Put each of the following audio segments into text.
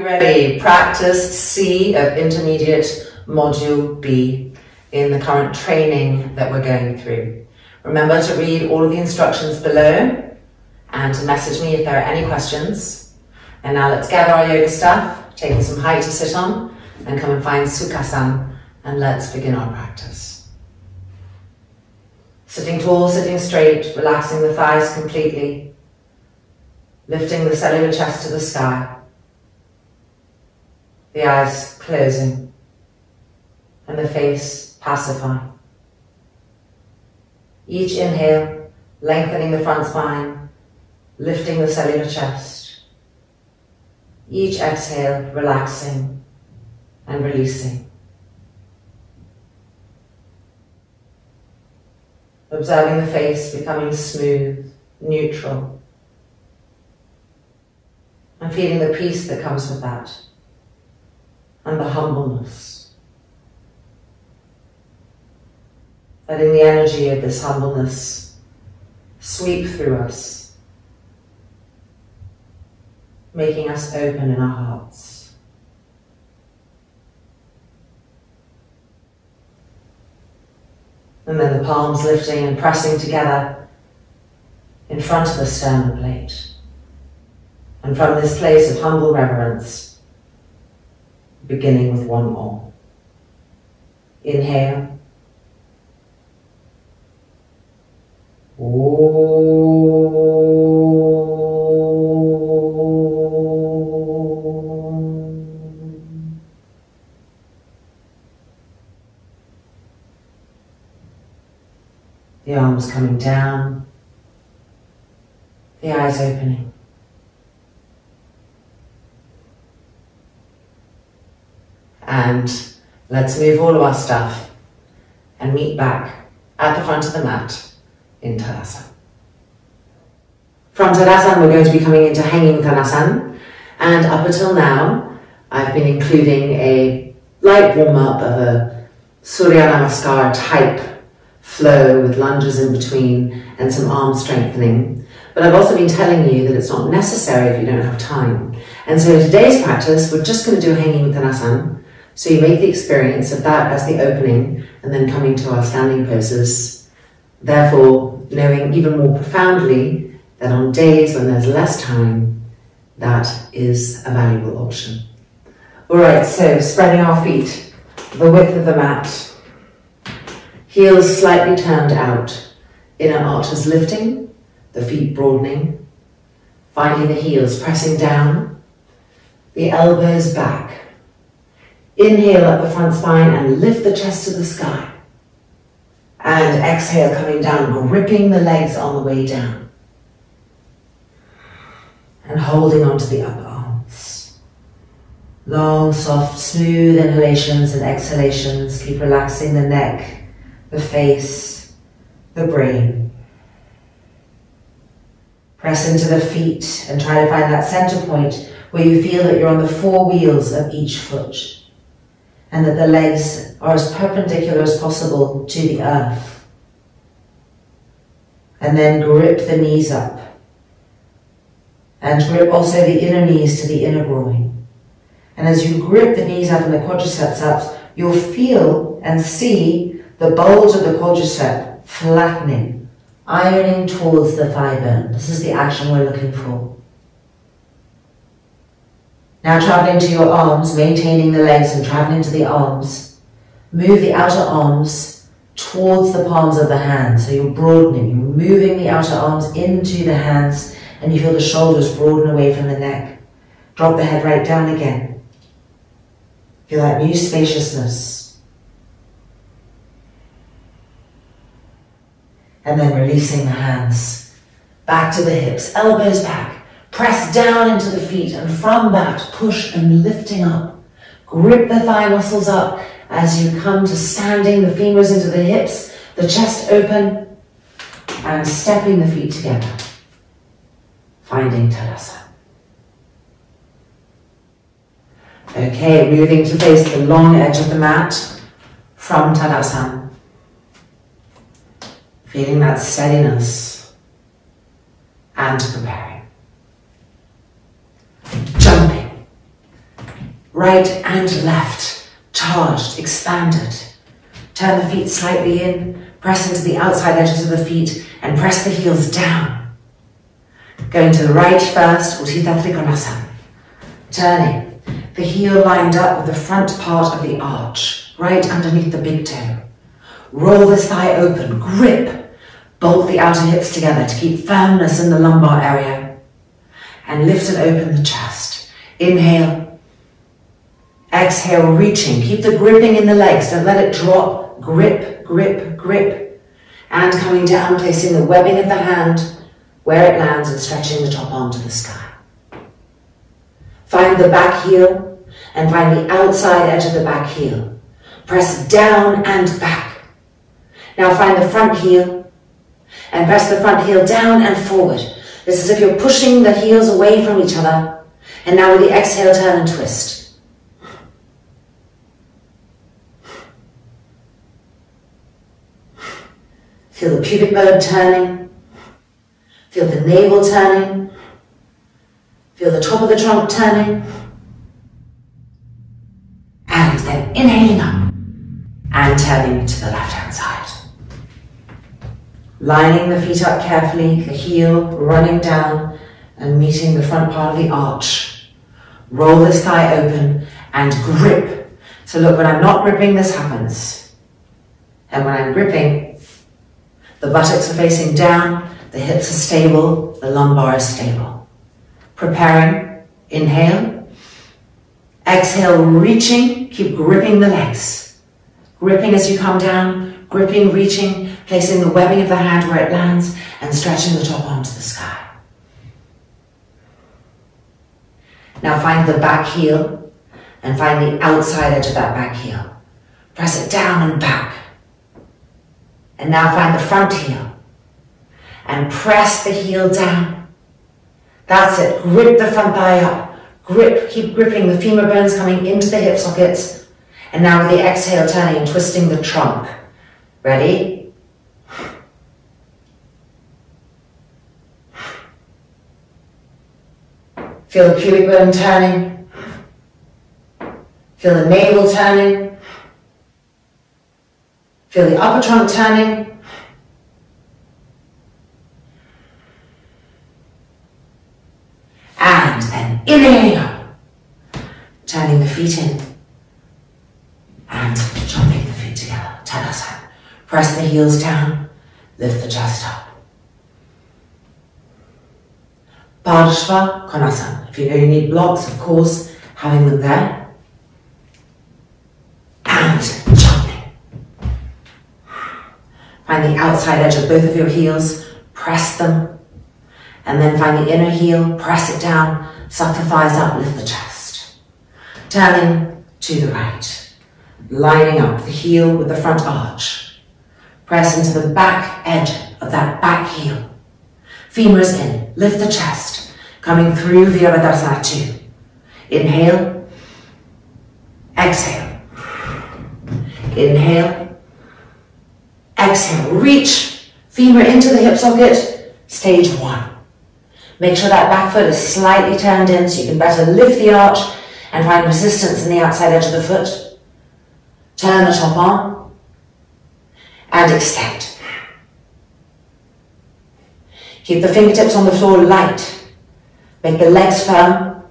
ready? Practice C of intermediate module B in the current training that we're going through. Remember to read all of the instructions below and to message me if there are any questions. And now let's gather our yoga stuff, taking some height to sit on, and come and find Sukhasana, and let's begin our practice. Sitting tall, sitting straight, relaxing the thighs completely, lifting the cellular chest to the sky, the eyes closing, and the face pacifying. Each inhale, lengthening the front spine, lifting the cellular chest. Each exhale, relaxing and releasing. Observing the face becoming smooth, neutral, and feeling the peace that comes with that, and the humbleness. Letting the energy of this humbleness sweep through us, making us open in our hearts. And then the palms lifting and pressing together in front of the sternum plate. And from this place of humble reverence, beginning with one Om. Inhale. The arms coming down, the eyes opening. And let's move all of our stuff and meet back at the front of the mat in Tadasana. From Tadasana we're going to be coming into hanging Uttanasana, and up until now I've been including a light warm-up of a Surya Namaskar type flow with lunges in between and some arm strengthening. But I've also been telling you that it's not necessary if you don't have time. And so in today's practice we're just going to do a hanging Uttanasana. So you make the experience of that as the opening and then coming to our standing poses. Therefore, knowing even more profoundly that on days when there's less time, that is a valuable option. All right, so spreading our feet, the width of the mat, heels slightly turned out, inner arches lifting, the feet broadening, finding the heels pressing down, the elbows back. Inhale up the front spine and lift the chest to the sky. And exhale, coming down, gripping the legs on the way down. And holding onto the upper arms. Long, soft, smooth inhalations and exhalations. Keep relaxing the neck, the face, the brain. Press into the feet and try to find that center point where you feel that you're on the four wheels of each foot, and that the legs are as perpendicular as possible to the earth. And then grip the knees up. And grip also the inner knees to the inner groin. And as you grip the knees up and the quadriceps up, you'll feel and see the bulge of the quadricep flattening, ironing towards the thigh bone. This is the action we're looking for. Now traveling to your arms, maintaining the legs and traveling to the arms. Move the outer arms towards the palms of the hands. So you're broadening, you're moving the outer arms into the hands, and you feel the shoulders broaden away from the neck. Drop the head right down again. Feel that new spaciousness. And then releasing the hands. Back to the hips, elbows back. Press down into the feet, and from that, push and lifting up. Grip the thigh muscles up as you come to standing, the femurs into the hips, the chest open, and stepping the feet together. Finding Tadasana. Okay, moving to face the long edge of the mat from Tadasana. Feeling that steadiness and preparing. Jumping. right and left, charged, expanded. Turn the feet slightly in, press into the outside edges of the feet and press the heels down. Going to the right first, Uttita Trikonasana. Turning, the heel lined up with the front part of the arch, right underneath the big toe. Roll this thigh open, grip, bolt the outer hips together to keep firmness in the lumbar area. And lift and open the chest. Inhale. Exhale, reaching. Keep the gripping in the legs, don't let it drop. Grip, grip, grip. And coming down, placing the webbing of the hand where it lands and stretching the top arm to the sky. Find the back heel and find the outside edge of the back heel. Press down and back. Now find the front heel and press the front heel down and forward. It's as if you're pushing the heels away from each other. And now with the exhale, turn and twist. Feel the pubic bone turning. Feel the navel turning. Feel the top of the trunk turning. And then inhaling up and turning to the left-hand side. Lining the feet up carefully, the heel running down and meeting the front part of the arch. Roll this thigh open and grip. So look, when I'm not gripping, this happens. And when I'm gripping, the buttocks are facing down, the hips are stable, the lumbar is stable. Preparing, inhale. Exhale, reaching, keep gripping the legs. Gripping as you come down, gripping, reaching, placing the webbing of the hand where it lands and stretching the top arm to the sky. Now find the back heel and find the outside edge of that back heel. Press it down and back. And now find the front heel and press the heel down. That's it. Grip the front thigh up. Grip, keep gripping the femur bones coming into the hip sockets. And now with the exhale, turning and twisting the trunk. Ready? Feel the pubic bone turning. Feel the navel turning. Feel the upper trunk turning. And then inhaling up. Turning the feet in. And jumping the feet together. Tadasana. Press the heels down. Lift the chest up. Parsvottanasana. If you know you need blocks, of course, having them there. And jumping. Find the outside edge of both of your heels. Press them. And then find the inner heel. Press it down. Suck the thighs up. Lift the chest. Turning to the right. Lining up the heel with the front arch. Press into the back edge of that back heel. Femurs in. Lift the chest. Coming through Virabhadrasana 2. Inhale. Exhale. Inhale. Exhale. Reach. Femur into the hip socket. Stage 1. Make sure that back foot is slightly turned in so you can better lift the arch and find resistance in the outside edge of the foot. Turn the top arm and extend. Keep the fingertips on the floor light. Make the legs firm.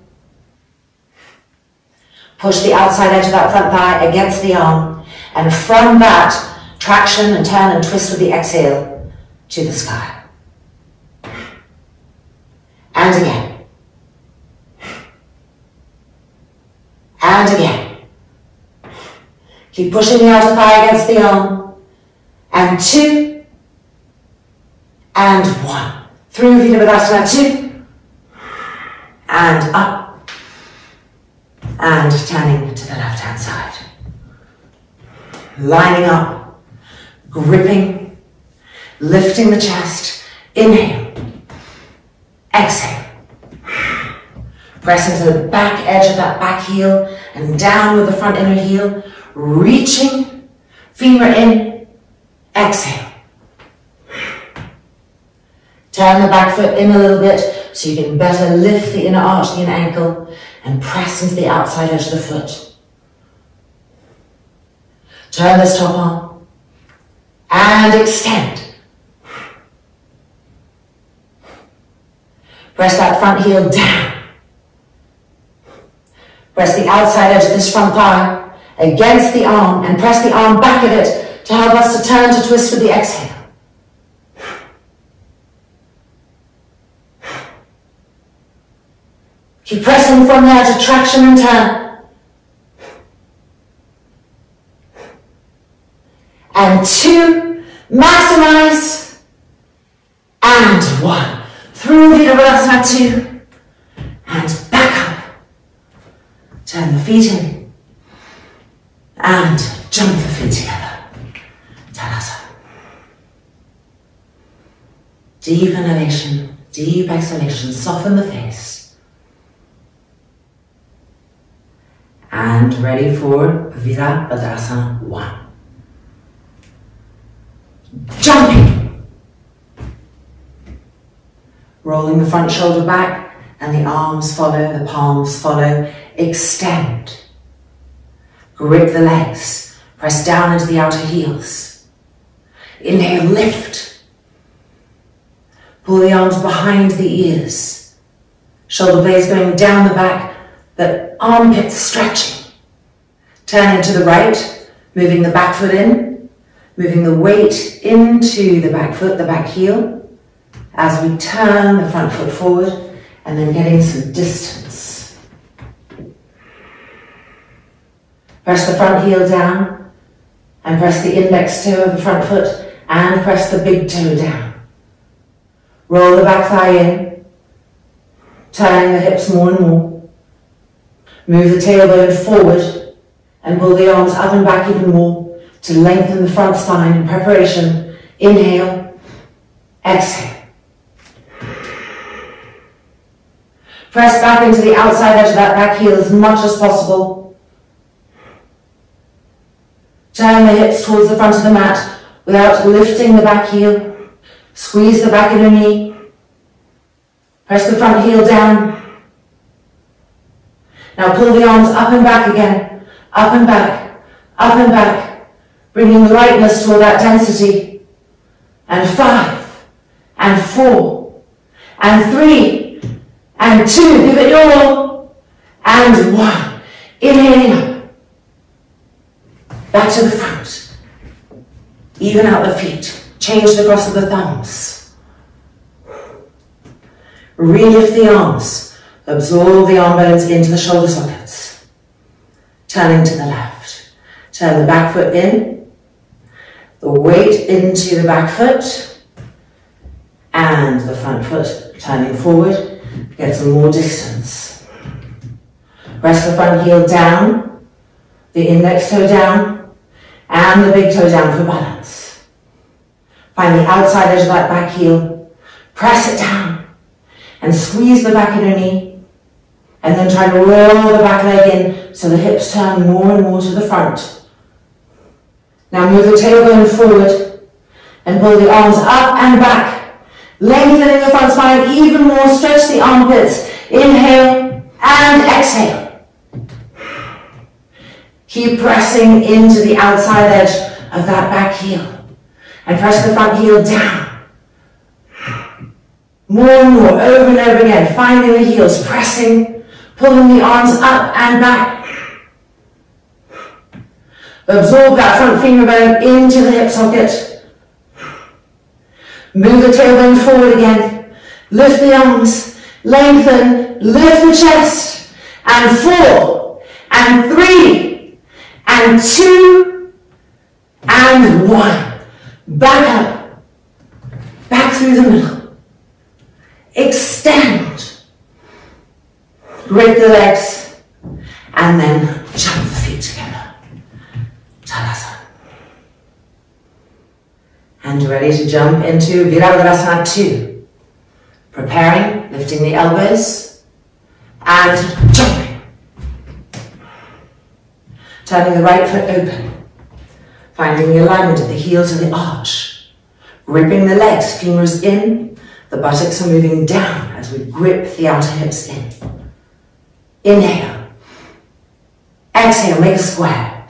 Push the outside edge of that front thigh against the arm, and from that, traction and turn and twist with the exhale to the sky. And again. And again. Keep pushing the outer thigh against the arm. And 2. And 1. Through Virabhadrasana 2. And up. And turning to the left-hand side. Lining up. Gripping. Lifting the chest. Inhale. Exhale. Press into the back edge of that back heel and down with the front inner heel. Reaching. Femur in. Exhale. Turn the back foot in a little bit so you can better lift the inner arch of the inner ankle and press into the outside edge of the foot. Turn this top arm and extend. Press that front heel down. Press the outside edge of this front thigh against the arm and press the arm back at it to help us to turn to twist with the exhale. Keep pressing from there to traction and turn. And 2, maximize. And 1. Through Virabhadrasana 2. And back up. Turn the feet in. And jump the feet together. Tadasana. Deep inhalation, deep exhalation. Soften the face. And ready for Virabhadrasana 1. Jumping. Rolling the front shoulder back and the arms follow, the palms follow. Extend. Grip the legs. Press down into the outer heels. Inhale, lift. Pull the arms behind the ears. Shoulder blades going down the back, but armpits stretching. Turn into the right, moving the back foot in, moving the weight into the back foot, the back heel, as we turn the front foot forward, and then getting some distance. Press the front heel down, and press the index toe of the front foot, and press the big toe down. Roll the back thigh in, turning the hips more and more. Move the tailbone forward and pull the arms up and back even more to lengthen the front spine in preparation. Inhale, exhale. Press back into the outside edge of that back heel as much as possible. Turn the hips towards the front of the mat without lifting the back heel. Squeeze the back inner knee. Press the front heel down. Now pull the arms up and back again, up and back, up and back, bringing the lightness toward that density. And 5, and 4, and 3, and 2, give it your all, and 1. Inhaling up, back to the front, even out the feet, change the cross of the thumbs. Relift the arms. Absorb the arm bones into the shoulder sockets. Turning to the left. Turn the back foot in. The weight into the back foot. And the front foot turning forward. Get some more distance. Press the front heel down. The index toe down. And the big toe down for balance. Find the outside edge of that back heel. Press it down. And squeeze the back inner knee. And then try to roll the back leg in so the hips turn more and more to the front. Now move the tailbone forward and pull the arms up and back. Lengthening the front spine even more. Stretch the armpits. Inhale and exhale. Keep pressing into the outside edge of that back heel. And press the front heel down. More and more, over and over again. Finding the heels, pressing. Pulling the arms up and back. Absorb that front femur bone into the hip socket. Move the tailbone forward again. Lift the arms. Lengthen. Lift the chest. And 4. And 3. And 2. And 1. Back up. Back through the middle. Extend. Grip the legs, and then jump the feet together. Tadasana. And ready to jump into Virabhadrasana 2. Preparing, lifting the elbows, and jumping. Turning the right foot open. Finding the alignment of the heel to the arch. Gripping the legs, femurs in, the The buttocks are moving down as we grip the outer hips in. Inhale. Exhale, make a square.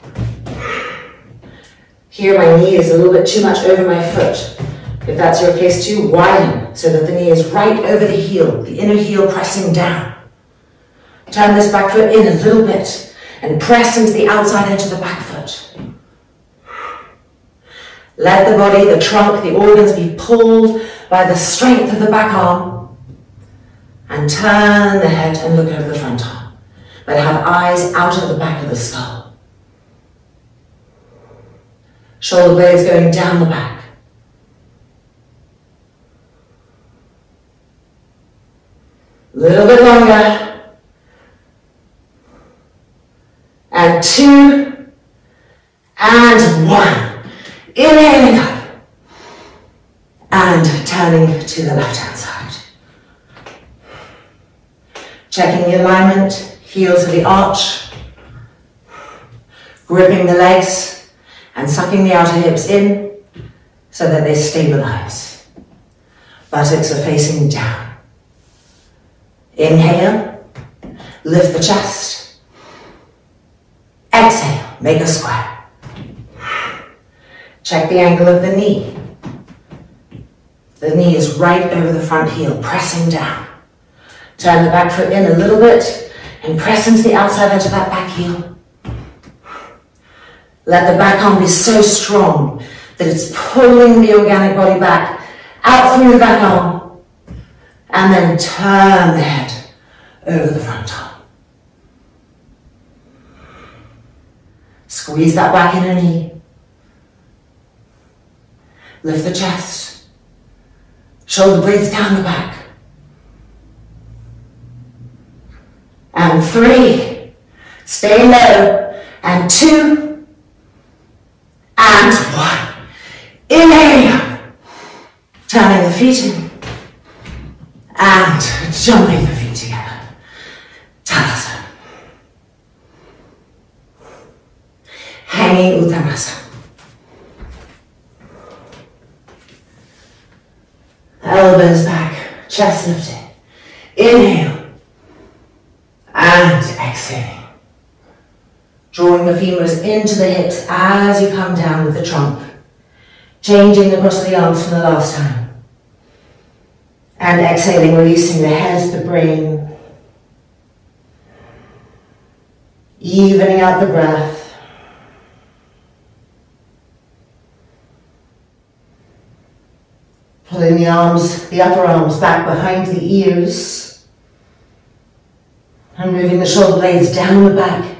Here my knee is a little bit too much over my foot. If that's your case too, widen so that the knee is right over the heel, the inner heel pressing down. Turn this back foot in a little bit and press into the outside edge of the back foot. Let the body, the trunk, the organs be pulled by the strength of the back arm, and turn the head and look over the front arm, but have eyes out of the back of the skull. Shoulder blades going down the back. A little bit longer. And 2, and 1. Inhaling up. And turning to the left-hand side. Checking the alignment, heel to the arch. Gripping the legs and sucking the outer hips in so that they stabilize. Buttocks are facing down. Inhale, lift the chest. Exhale, make a square. Check the angle of the knee. The knee is right over the front heel, pressing down. Turn the back foot in a little bit and press into the outside edge of that back heel. Let the back arm be so strong that it's pulling the organic body back, out through the back arm, and then turn the head over the front arm. Squeeze that back inner knee. Lift the chest. Shoulder blades down the back. And 3. Stay low. And 2. And 1. Inhale. Turning the feet in. And jumping the feet together. Tadasana. Hanging Uttanasana. Elbows back, chest lifted. Inhale. And exhaling. Drawing the femurs into the hips as you come down with the trunk. Changing the cross of the arms from the last time. And exhaling, releasing the head, the brain. Evening out the breath. Pulling the arms, the upper arms back behind the ears. And moving the shoulder blades down the back.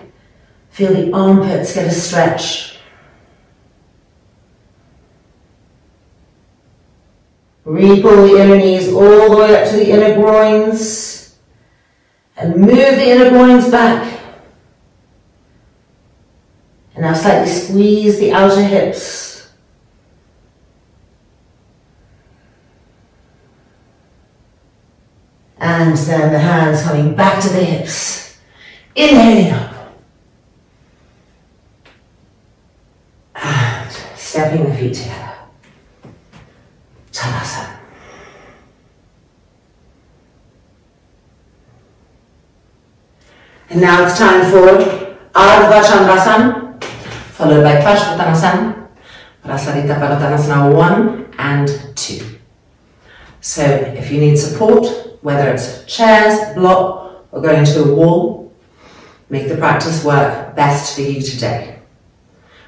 Feel the armpits get a stretch. Re-pull the inner knees all the way up to the inner groins. And move the inner groins back. And now slightly squeeze the outer hips. And then the hands coming back to the hips. Inhaling up. And stepping the feet together. Tadasana. And now it's time for Ardha Chandrasana, followed by Parsvottanasana, Prasarita Padottanasana 1 and 2. So if you need support, whether it's chairs, block, or going to a wall, make the practice work best for you today.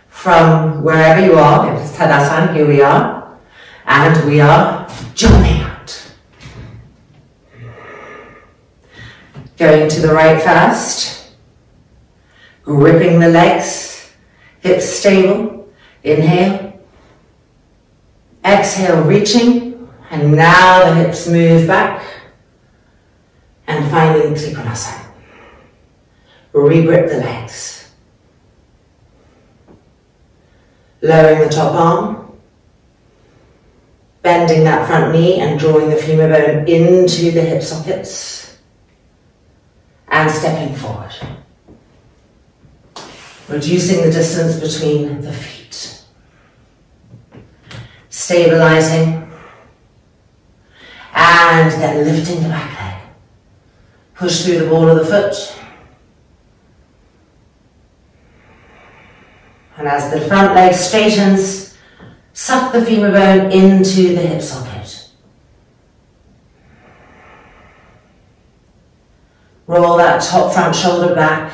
From wherever you are, if it's Tadasana, here we are, and we are jumping out. Going to the right first, gripping the legs, hips stable, inhale, exhale, reaching, and now the hips move back. And finding Trikonasana. Re-grip the legs. Lowering the top arm. Bending that front knee and drawing the femur bone into the hip sockets. And stepping forward. Reducing the distance between the feet. Stabilizing. And And then lifting the back leg. Push through the ball of the foot. And as the front leg straightens, suck the femur bone into the hip socket. Roll that top front shoulder back.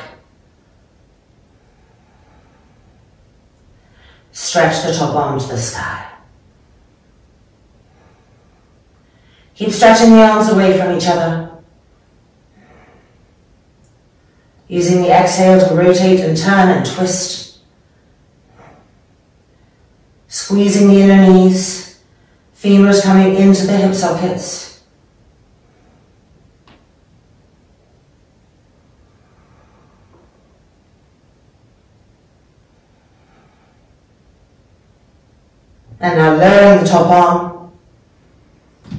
Stretch the top arm to the sky. Keep stretching the arms away from each other. Using the exhale to rotate and turn and twist. Squeezing the inner knees. Femurs coming into the hip sockets. And now lowering the top arm,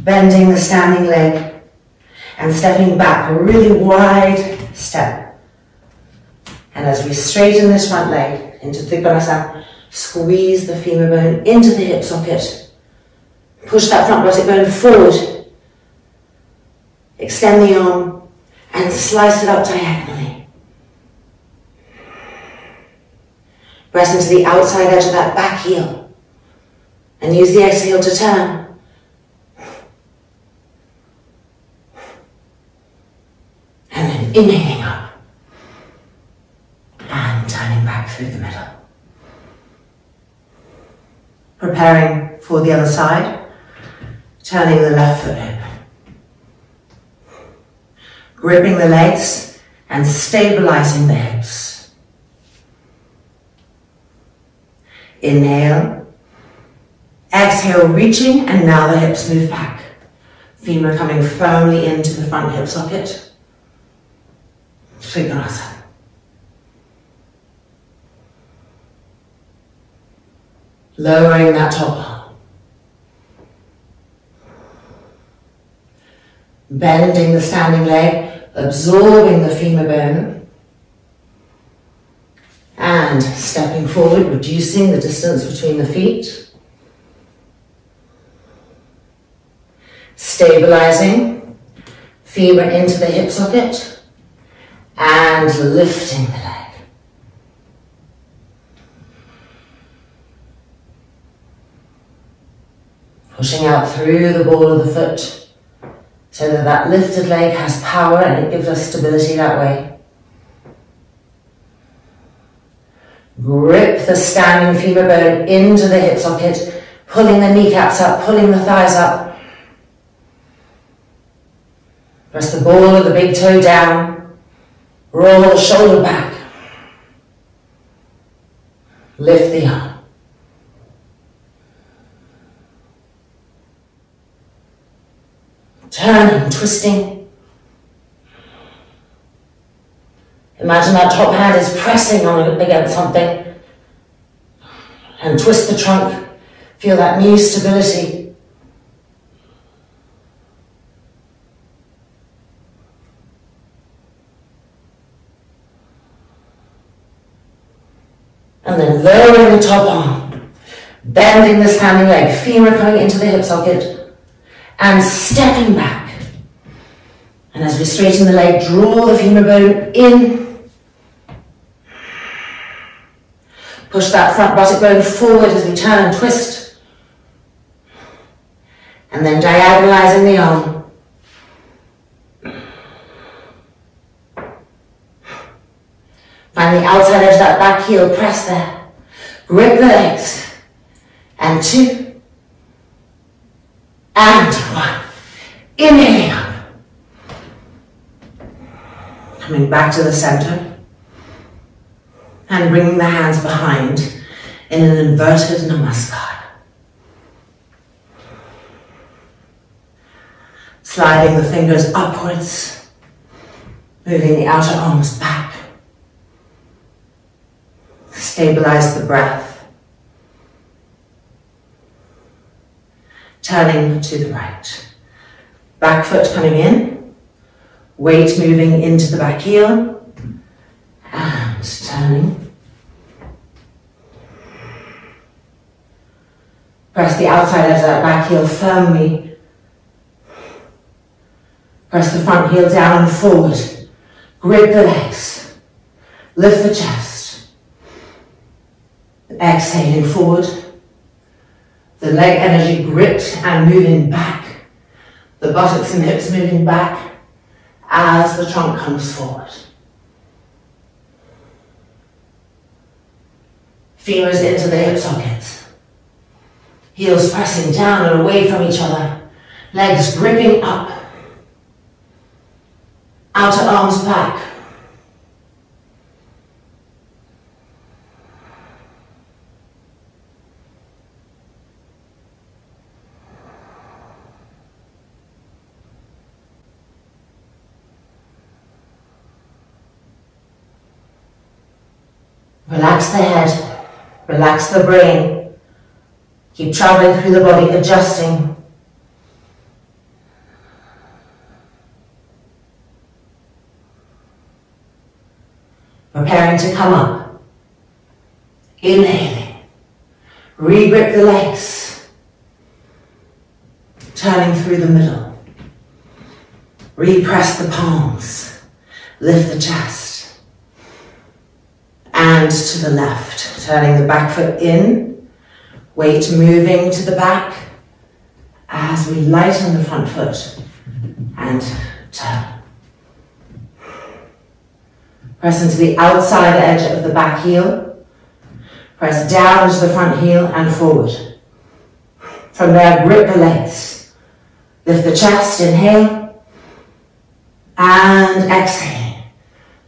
bending the standing leg, and stepping back, a really wide step. And as we straighten this front leg into Trikonasana, squeeze the femur bone into the hip socket, push that front buttock bone forward, extend the arm, and slice it up diagonally. Press into the outside edge of that back heel. And use the exhale to turn. And then inhaling up. And turning back through the middle. Preparing for the other side. Turning the left foot open. Gripping the legs and stabilizing the hips. Inhale. Exhale, reaching, and now the hips move back. Femur coming firmly into the front hip socket. Trikonasana. Lowering that top arm. Bending the standing leg, absorbing the femur bone. And stepping forward, reducing the distance between the feet. Stabilizing, femur into the hip socket, and lifting the leg. Pushing out through the ball of the foot, so that that lifted leg has power and it gives us stability that way. Grip the standing femur bone into the hip socket, pulling the kneecaps up, pulling the thighs up. Press the ball of the big toe down, roll the shoulder back, lift the arm. Turning, twisting. Imagine that top hand is pressing on against something, and twist the trunk, feel that new stability. And then lowering the top arm, bending the standing leg, femur coming into the hip socket, and stepping back. And as we straighten the leg, draw the femur bone in. Push that front buttock bone forward as we turn and twist. And then diagonalizing the arm. Find the outside edge of that back heel, press there. Grip the legs. And 2. And 1. Inhaling up. Coming back to the center. And bringing the hands behind in an inverted namaskar. Sliding the fingers upwards. Moving the outer arms back. Stabilize the breath. Turning to the right. Back foot coming in. Weight moving into the back heel. And turning. Press the outside edge of that back heel firmly Press the front heel down and forward. Grip the legs. Lift the chest. Exhaling forward. The leg energy gripped and moving back. The buttocks and hips moving back as the trunk comes forward. Femurs into the hip sockets. Heels pressing down and away from each other. Legs gripping up. Outer arms back. Relax the head, relax the brain. Keep traveling through the body, adjusting. Preparing to come up. Inhaling. Re-grip the legs. Turning through the middle. Repress the palms. Lift the chest. And to the left, turning the back foot in, weight moving to the back as we lighten the front foot and turn. Press into the outside edge of the back heel, press down into the front heel and forward. From there, grip the legs, lift the chest, inhale, and exhale.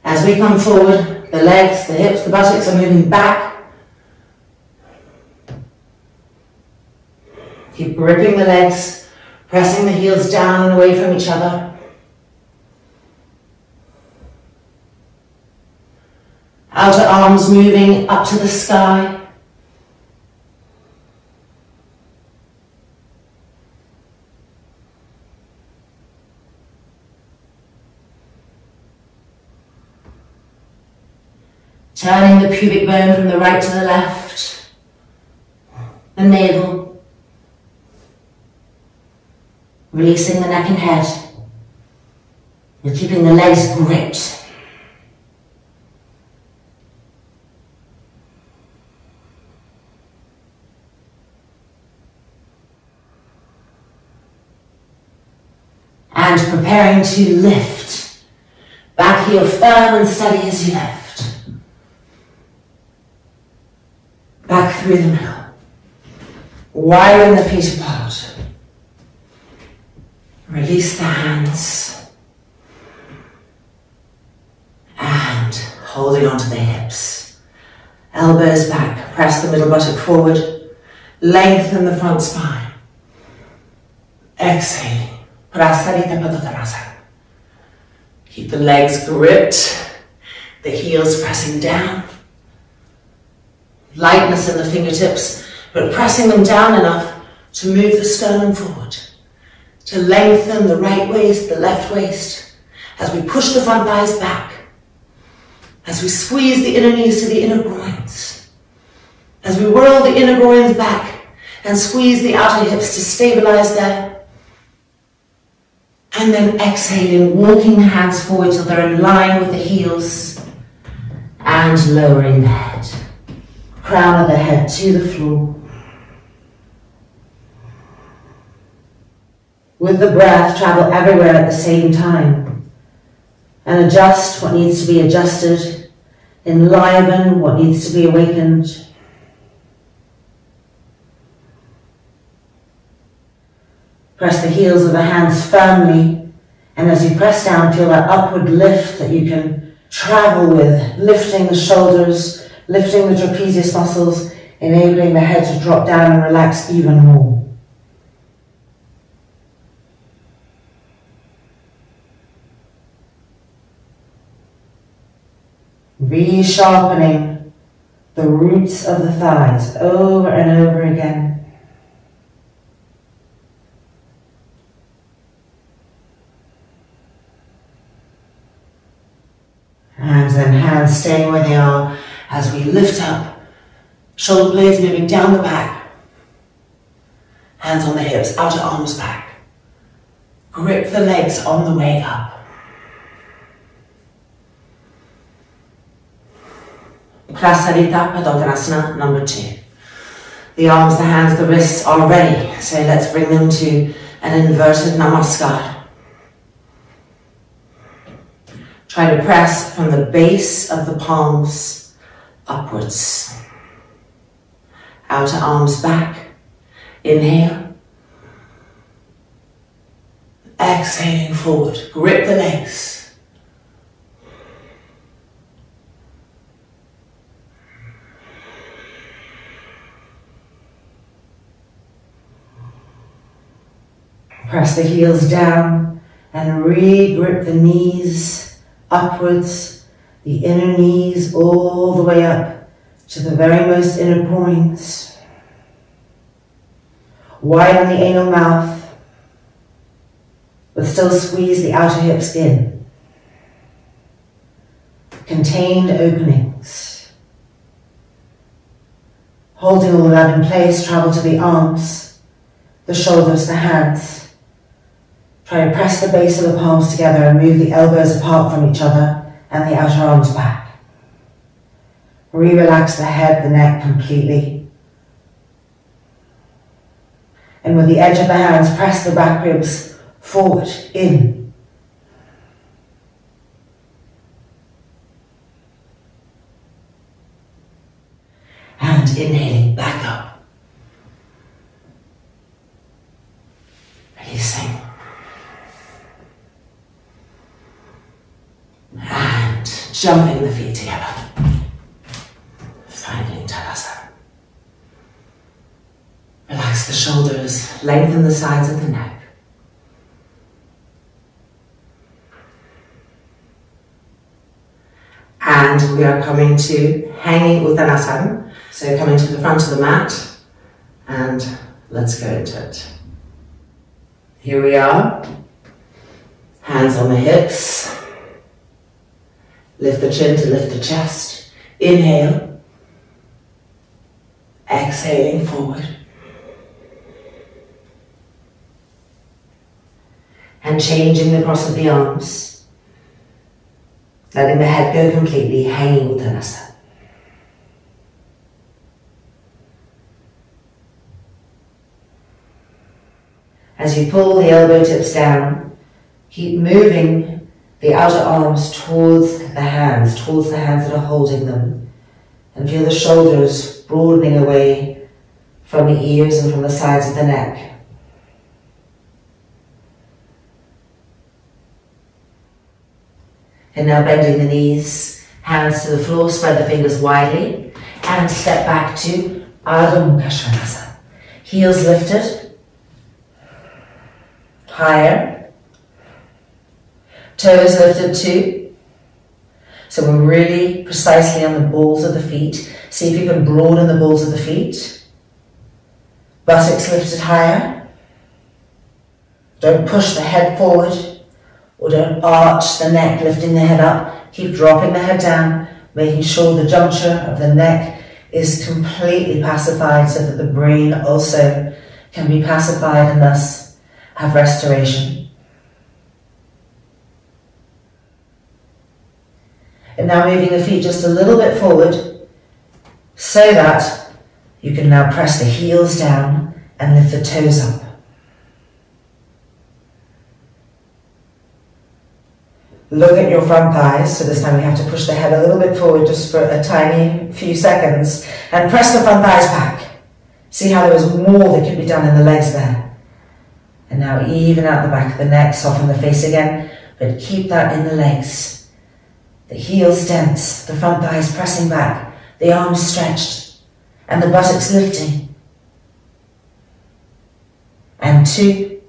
As we come forward, the legs, the hips, the buttocks are moving back. Keep gripping the legs, pressing the heels down and away from each other. Outer arms moving up to the sky. Turning the pubic bone from the right to the left, the navel, releasing the neck and head, and keeping the legs gripped. And preparing to lift, back heel firm and steady as you lift. Back through the middle, wiring the feet apart. Release the hands. And holding onto the hips. Elbows back, press the middle buttock forward. Lengthen the front spine. Exhaling. Prasarita, Padottanasana. Keep the legs gripped. The heels pressing down. Lightness in the fingertips, but pressing them down enough to move the sternum forward, to lengthen the right waist, the left waist, as we push the front thighs back, as we squeeze the inner knees to the inner groins, as we whirl the inner groins back and squeeze the outer hips to stabilize there, and then exhaling, walking the hands forward till they're in line with the heels and lowering the head. Crown of the head to the floor. With the breath, travel everywhere at the same time and adjust what needs to be adjusted, enliven what needs to be awakened. Press the heels of the hands firmly, and as you press down, feel that upward lift that you can travel with, lifting the shoulders, lifting the trapezius muscles, enabling the head to drop down and relax even more. Resharpening the roots of the thighs over and over again. And then hands staying where they are as we lift up, shoulder blades moving down the back, hands on the hips, outer arms back. Grip the legs on the way up. Prasarita, Padottanasana, number 2. The arms, the hands, the wrists are ready. So let's bring them to an inverted namaskar. Try to press from the base of the palms upwards. Outer arms back. Inhale. Exhaling forward. Grip the legs. Press the heels down and re-grip the knees upwards, the inner knees all the way up to the very most inner points. Widen the anal mouth, but still squeeze the outer hips in. Contained openings. Holding all that in place, travel to the arms, the shoulders, the hands. Try to press the base of the palms together and move the elbows apart from each other and the outer arms back. Re-relax the head, the neck completely. And with the edge of the hands, press the back ribs forward, in. And inhaling back up. Releasing. And jumping the feet together. Finding Tadasana. Relax the shoulders, lengthen the sides of the neck. And we are coming to hanging Uttanasana. So coming to the front of the mat, and let's go into it. Here we are. Hands on the hips. Lift the chin to lift the chest. Inhale. Exhaling forward. And changing the cross of the arms. Letting the head go completely, hanging Uttanasana. As you pull the elbow tips down, keep moving the outer arms towards the hands that are holding them. And feel the shoulders broadening away from the ears and from the sides of the neck. And now bending the knees, hands to the floor, spread the fingers widely, and step back to Adho Mukha. Heels lifted, higher, toes lifted too. So we're really precisely on the balls of the feet. See if you can broaden the balls of the feet. Buttocks lifted higher. Don't push the head forward. Or don't arch the neck, lifting the head up. Keep dropping the head down, making sure the juncture of the neck is completely pacified so that the brain also can be pacified and thus have restoration. And now moving the feet just a little bit forward so that you can now press the heels down and lift the toes up. Look at your front thighs, so this time we have to push the head a little bit forward just for a tiny few seconds and press the front thighs back. See how there was more that could be done in the legs there. And now even out the back of the neck, soften the face again, but keep that in the legs. The heels dense, the front thighs pressing back, the arms stretched, and the buttocks lifting. And 2.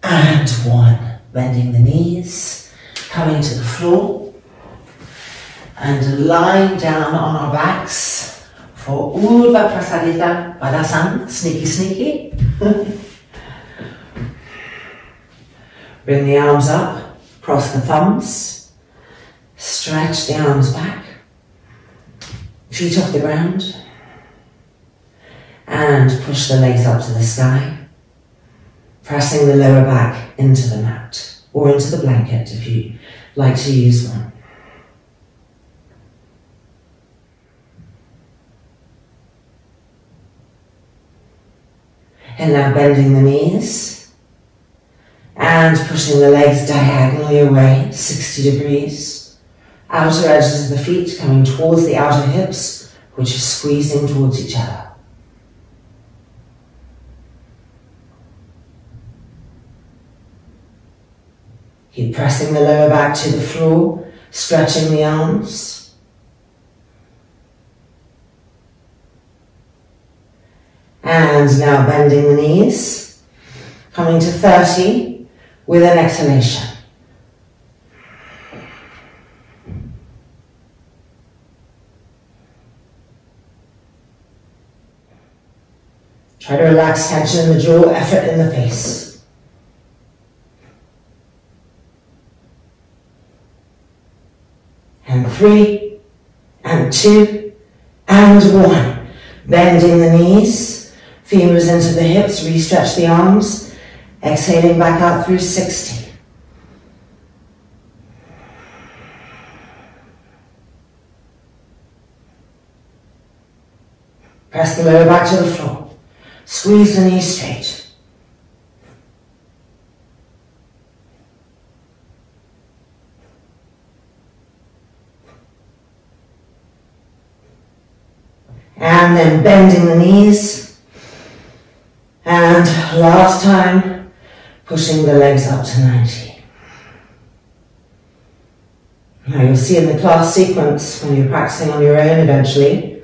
And 1. Bending the knees, coming to the floor, and lying down on our backs for Urdhva Prasarita Padasana, sneaky, sneaky. Bring the arms up, cross the thumbs, stretch the arms back, feet off the ground, and push the legs up to the sky. Pressing the lower back into the mat or into the blanket if you like to use one. And now bending the knees and pushing the legs diagonally away, 60 degrees. Outer edges of the feet coming towards the outer hips, which are squeezing towards each other. Keep pressing the lower back to the floor, stretching the arms. And now bending the knees, coming to 30 with an exhalation. Try to relax tension in the jaw, effort in the face. And 3, and 2, and 1. Bending the knees, femurs into the hips, re-stretch the arms, exhaling back out through 60. Press the lower back to the floor. Squeeze the knees straight. And then bending the knees. And last time, pushing the legs up to 90. Now you'll see in the class sequence, when you're practicing on your own eventually,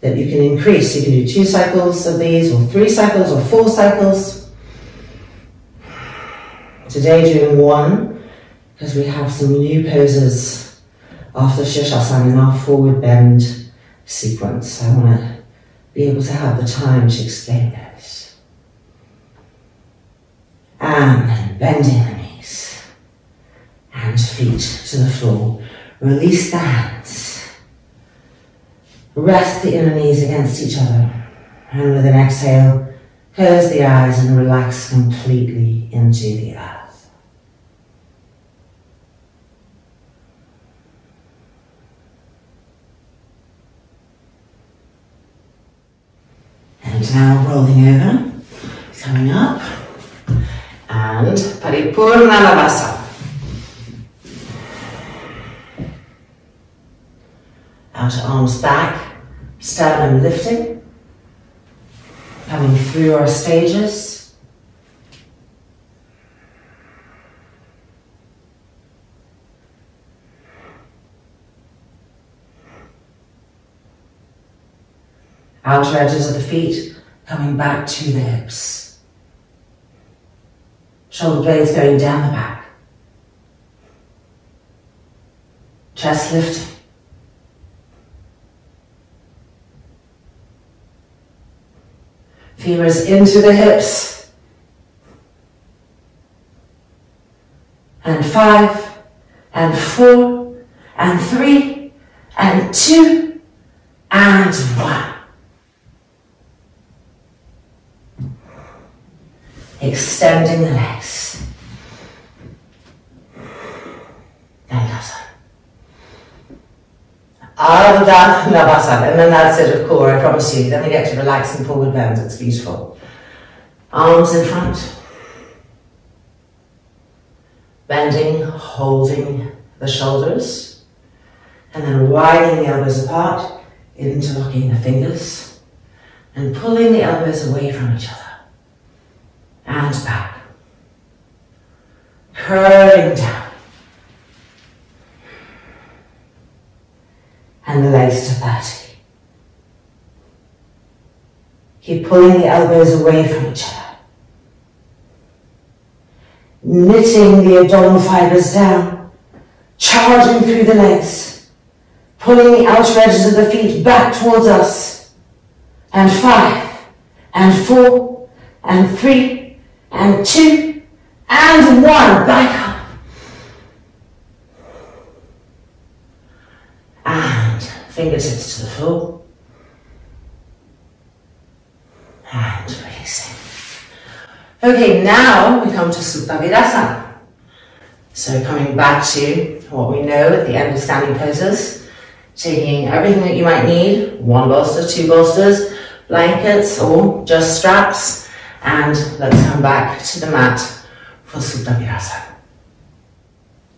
that you can increase. You can do 2 cycles of these, or 3 cycles, or 4 cycles. Today doing 1, because we have some new poses after Sirsasana in our forward bend sequence. I want to be able to have the time to explain those. And then bending the knees and feet to the floor. Release the hands. Rest the inner knees against each other. And with an exhale, close the eyes and relax completely into the earth. And now rolling over, coming up, and Paripurna Navasana. Outer arms back, sternum lifting, coming through our stages. Outer edges of the feet coming back to the hips. Shoulder blades going down the back. Chest lifting. Femurs into the hips. And 5, and 4, and 3, and 2, and 1. Extending the legs. Dandasana. Ardha Navasana, and then that's it of core, I promise you. Then we get to relax and forward bends, it's beautiful. Arms in front. Bending, holding the shoulders. And then widening the elbows apart, interlocking the fingers. And pulling the elbows away from each other. And back. Curving down. And the legs to 30. Keep pulling the elbows away from each other. Knitting the abdominal fibers down. Charging through the legs. Pulling the outer edges of the feet back towards us. And 5, and 4, and 3, and 2, and 1. Back up. And fingertips to the floor. And releasing. Okay, now we come to Supta Virasa. So coming back to what we know at the end of standing poses, taking everything that you might need, 1 bolster, 2 bolsters, blankets, or just straps, and let's come back to the mat for Supta Virasa.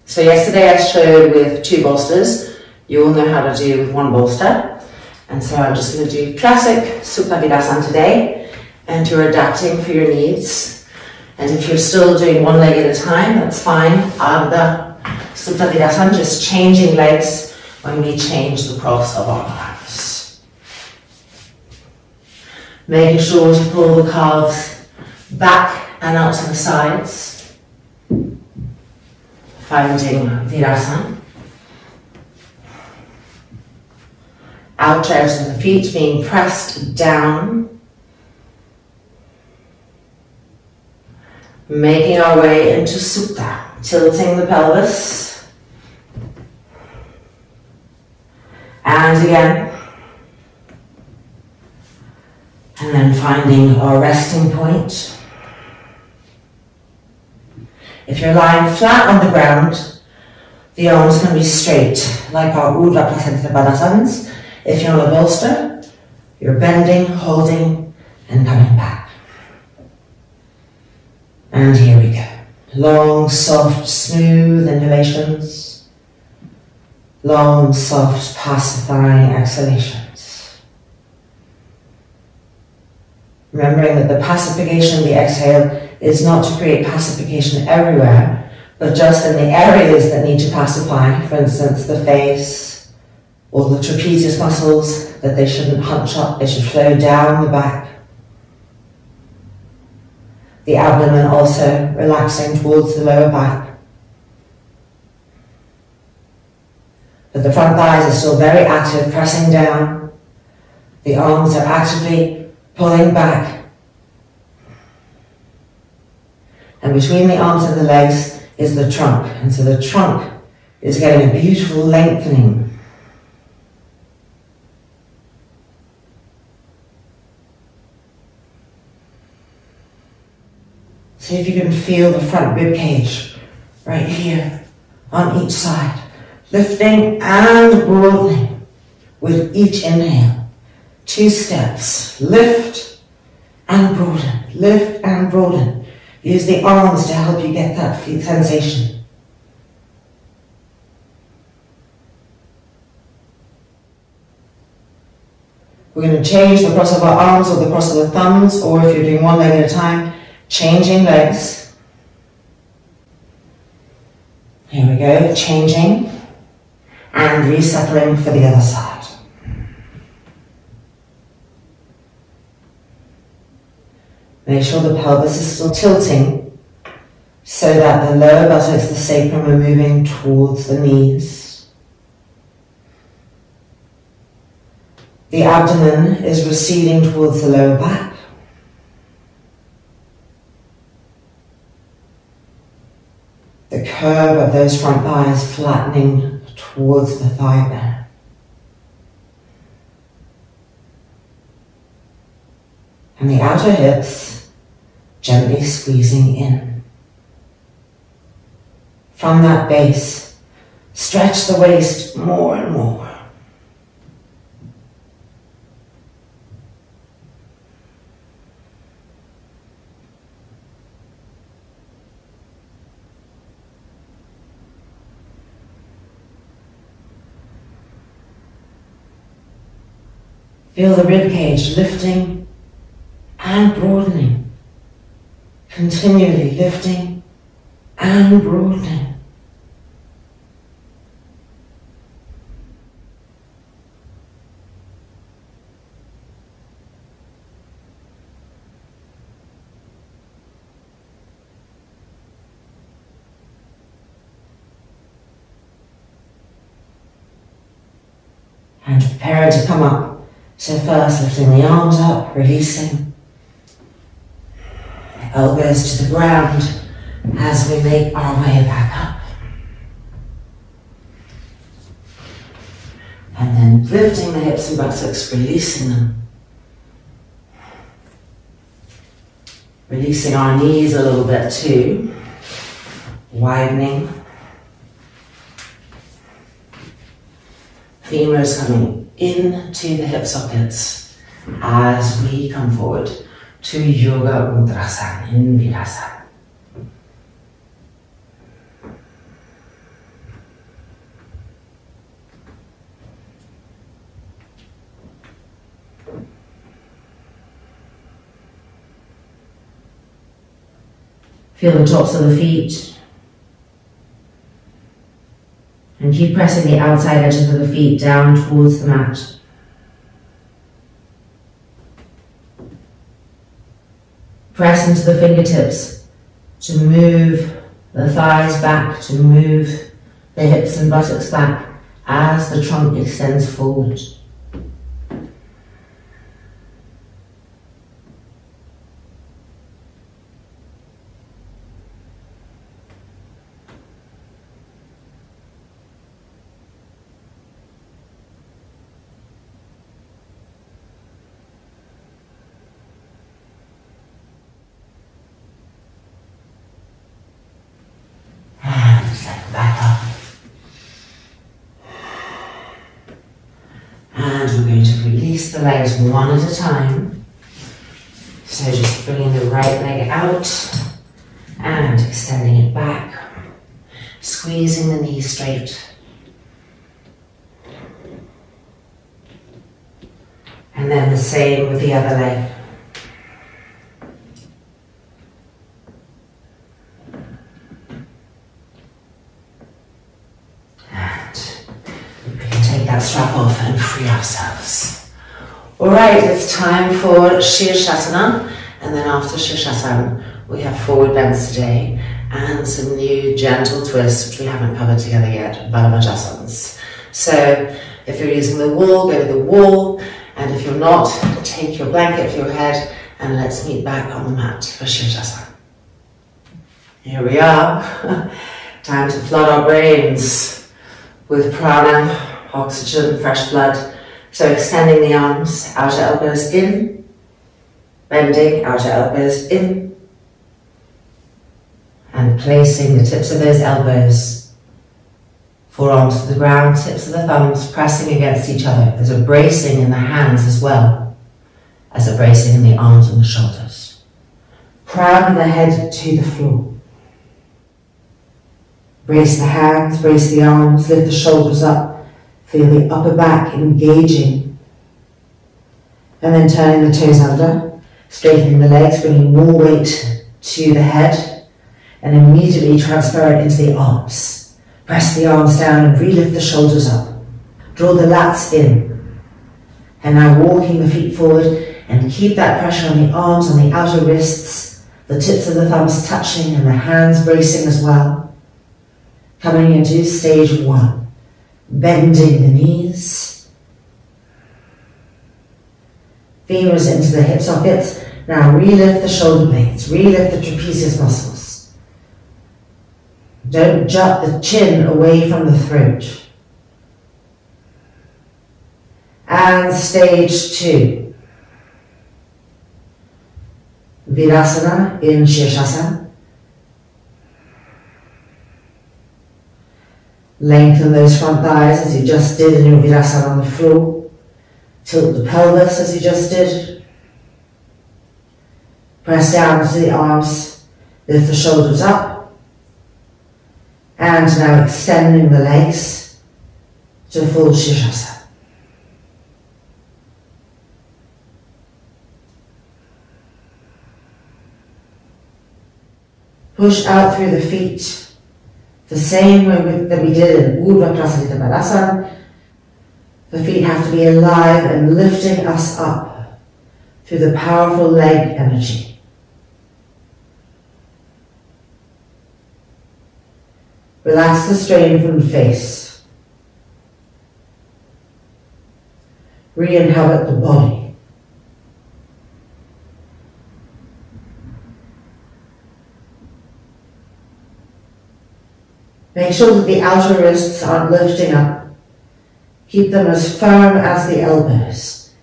So yesterday I showed with 2 bolsters. You all know how to do with 1 bolster. And so I'm just going to do classic Supta Virasa today, and you're adapting for your needs. And if you're still doing 1 leg at a time, that's fine. Ardha Supta Virasa, just changing legs when we change the cross of our arms. Making sure to pull the calves back and out to the sides. Finding Virasana. Outer of the feet being pressed down. Making our way into Supta, tilting the pelvis. And again. And then finding our resting point. If you're lying flat on the ground, the arms can be straight, like our Urdhva Padasanas. If you're on a bolster, you're bending, holding, and coming back. And here we go. Long, soft, smooth inhalations. Long, soft, pacifying exhalations. Remembering that the pacification of the exhale is not to create pacification everywhere, but just in the areas that need to pacify, for instance, the face, or the trapezius muscles, that they shouldn't hunch up, they should flow down the back. The abdomen also relaxing towards the lower back. But the front thighs are still very active, pressing down. The arms are actively pulling back. And between the arms and the legs is the trunk. And so the trunk is getting a beautiful lengthening. See if you can feel the front rib cage right here on each side, lifting and broadening with each inhale. 2 steps, lift and broaden, lift and broaden. Use the arms to help you get that feet sensation. We're going to change the cross of our arms or the cross of the thumbs, or if you're doing 1 leg at a time, changing legs. Here we go, changing and resettling for the other side. Make sure the pelvis is still tilting so that the lower buttocks, the sacrum, are moving towards the knees. The abdomen is receding towards the lower back. The curve of those front thighs flattening towards the thigh bone. And the outer hips gently squeezing in. From that base, stretch the waist more and more. Feel the rib cage lifting and broadening, continually lifting and broadening. And prepare to come up. So first, lifting the arms up, releasing. Elbows to the ground as we make our way back up. And then lifting the hips and buttocks, releasing them. Releasing our knees a little bit too. Widening. Femurs coming into the hip sockets as we come forward to Yoga Mudrasana in Virasana. Feel the tops of the feet. And keep pressing the outside edges of the feet down towards the mat. Press into the fingertips to move the thighs back, to move the hips and buttocks back as the trunk extends forward. Back up. And we're going to release the legs one at a time. So just bringing the right leg out and extending it back. Squeezing the knees straight. And then the same with the other leg. Strap off and free ourselves. Alright, it's time for Sirsasana, and then after Sirsasana we have forward bends today and some new gentle twists which we haven't covered together yet, Virabhadrasanas. So if you're using the wall, go to the wall, and if you're not, take your blanket for your head and let's meet back on the mat for Sirsasana. Here we are. Time to flood our brains with prana, oxygen, fresh blood. So extending the arms, outer elbows in, bending, outer elbows in, and placing the tips of those elbows, forearms to the ground, tips of the thumbs pressing against each other. There's a bracing in the hands as well as a bracing in the arms and the shoulders. Crown the head to the floor. Brace the hands, brace the arms, lift the shoulders up. Feel the upper back engaging. And then turning the toes under, straightening the legs, bringing more weight to the head, and immediately transfer it into the arms. Press the arms down and re-lift the shoulders up. Draw the lats in. And now walking the feet forward and keep that pressure on the arms, on the outer wrists, the tips of the thumbs touching and the hands bracing as well. Coming into stage one. Bending the knees, femurs into the hip sockets. Now re-lift the shoulder blades, re-lift the trapezius muscles. Don't jut the chin away from the throat. And stage two. Virasana in Sirsasana. Lengthen those front thighs as you just did in your Virasana on the floor. Tilt the pelvis as you just did. Press down into the arms. Lift the shoulders up. And now extending the legs to full Sirsasana. Push out through the feet. The same way that we did in Urdhva Prasarita Padasana. The feet have to be alive and lifting us up through the powerful leg energy. Relax the strain from the face. Re-inhabit the body. Make sure that the outer wrists aren't lifting up. Keep them as firm as the elbows.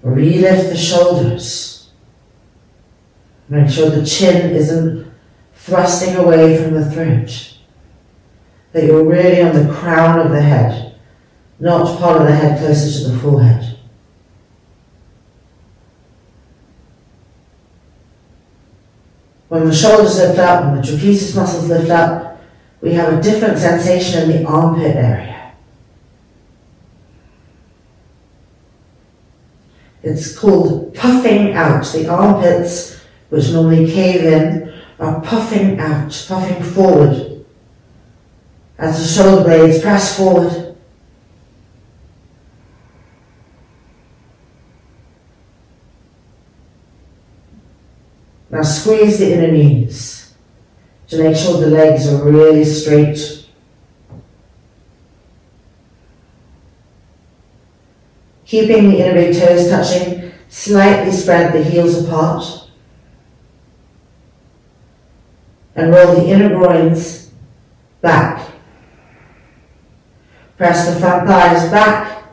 Relift the shoulders. Make sure the chin isn't thrusting away from the throat. That you're really on the crown of the head, not part of the head closer to the forehead. When the shoulders lift up and the trapezius muscles lift up, we have a different sensation in the armpit area. It's called puffing out. The armpits, which normally cave in, are puffing out, puffing forward. As the shoulder blades press forward. Now squeeze the inner knees to make sure the legs are really straight. Keeping the inner big toes touching, slightly spread the heels apart. And roll the inner groins back. Press the front thighs back,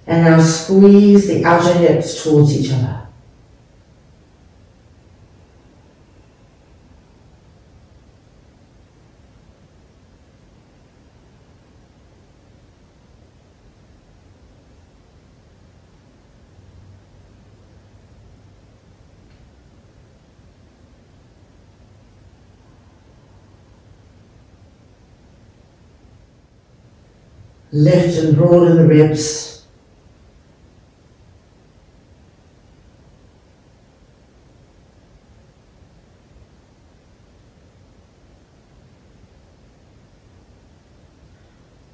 and now squeeze the outer hips towards each other. Lift and broaden the ribs.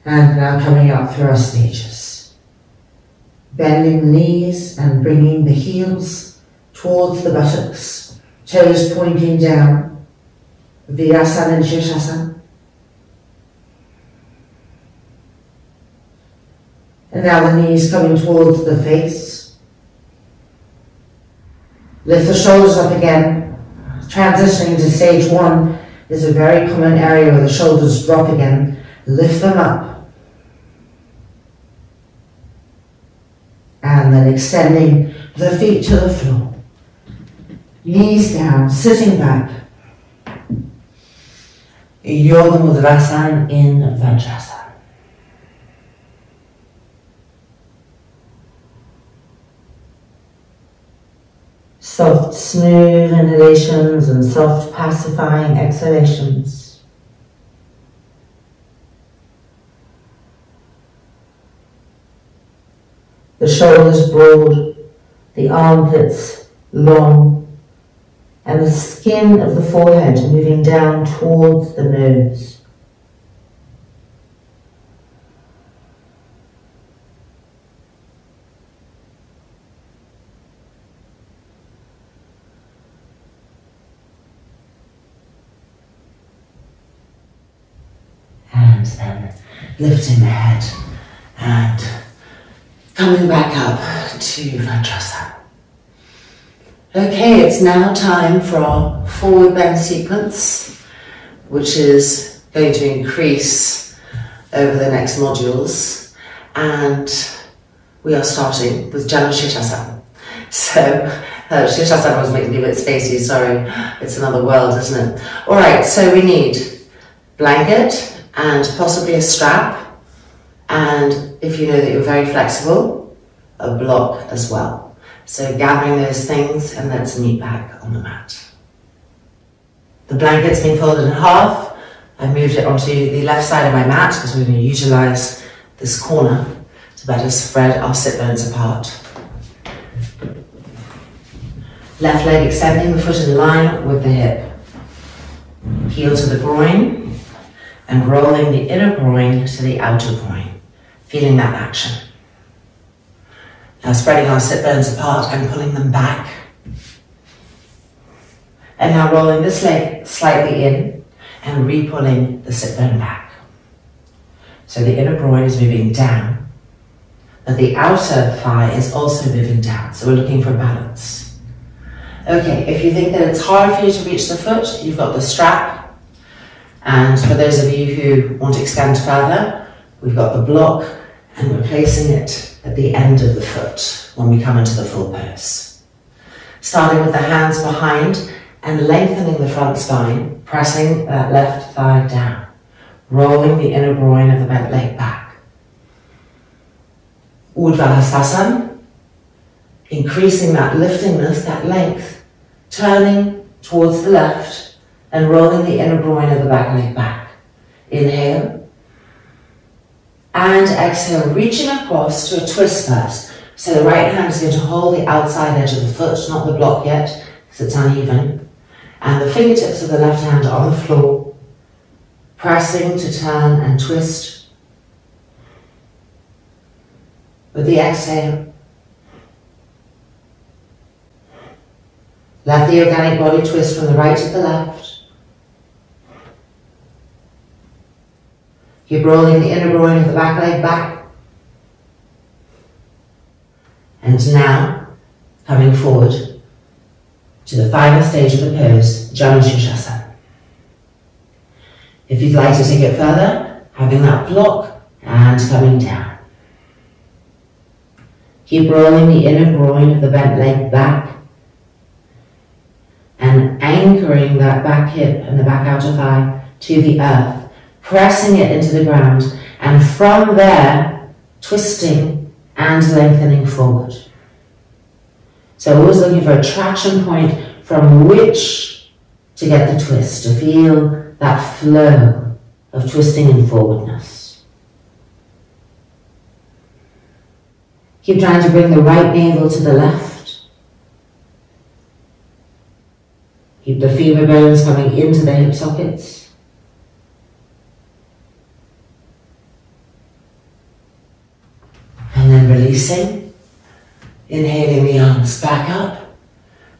And now coming up through our stages. Bending the knees and bringing the heels towards the buttocks, toes pointing down. Virabhadrasana and Sirsasana. And now the knees coming towards the face. Lift the shoulders up again. Transitioning to stage 1 is a very common area where the shoulders drop again. Lift them up. And then extending the feet to the floor. Knees down, sitting back. Yoga Mudrasana in Vajrasana. Soft, smooth inhalations and soft, pacifying exhalations. The shoulders broad, the armpits long, and the skin of the forehead moving down towards the nose. Then lifting the head and coming back up to Vajrasana. Okay, it's now time for our forward bend sequence, which is going to increase over the next modules, and we are starting with Janu Sirsasana. So, Sirsasana was making me a bit spacey, sorry, it's another world, isn't it? Alright, so we need blanket, and possibly a strap, and if you know that you're very flexible, a block as well. So gathering those things, and let's meet back on the mat. The blanket's been folded in half. I moved it onto the left side of my mat because we're going to utilize this corner to better spread our sit bones apart. Left leg extending, the foot in line with the hip. Heel to the groin, and rolling the inner groin to the outer groin, feeling that action. Now spreading our sit bones apart and pulling them back. And now rolling this leg slightly in and re-pulling the sit bone back. So the inner groin is moving down, but the outer thigh is also moving down. So we're looking for balance. Okay, if you think that it's hard for you to reach the foot, you've got the strap. And for those of you who want to extend further, we've got the block And we're placing it at the end of the foot when we come into the full pose. Starting with the hands behind and lengthening the front spine, pressing that left thigh down, rolling the inner groin of the bent leg back. Urdhva, increasing that liftingness, that length, turning towards the left and rolling the inner groin of the back leg back. Inhale and exhale, reaching across to a twist first. So the right hand is going to hold the outside edge of the foot, not the block yet, because it's uneven. And the fingertips of the left hand on the floor, pressing to turn and twist. With the exhale, let the organic body twist from the right to the left. Keep rolling the inner groin of the back leg back. And now, coming forward to the final stage of the pose, Janu Sirsasana. If you'd like to take it further, having that block and coming down. Keep rolling the inner groin of the bent leg back and anchoring that back hip and the back outer thigh to the earth, pressing it into the ground, and from there, twisting and lengthening forward. So always looking for a traction point from which to get the twist, to feel that flow of twisting and forwardness. Keep trying to bring the right navel to the left. Keep the femur bones coming into the hip sockets. And then releasing. Inhaling the arms back up.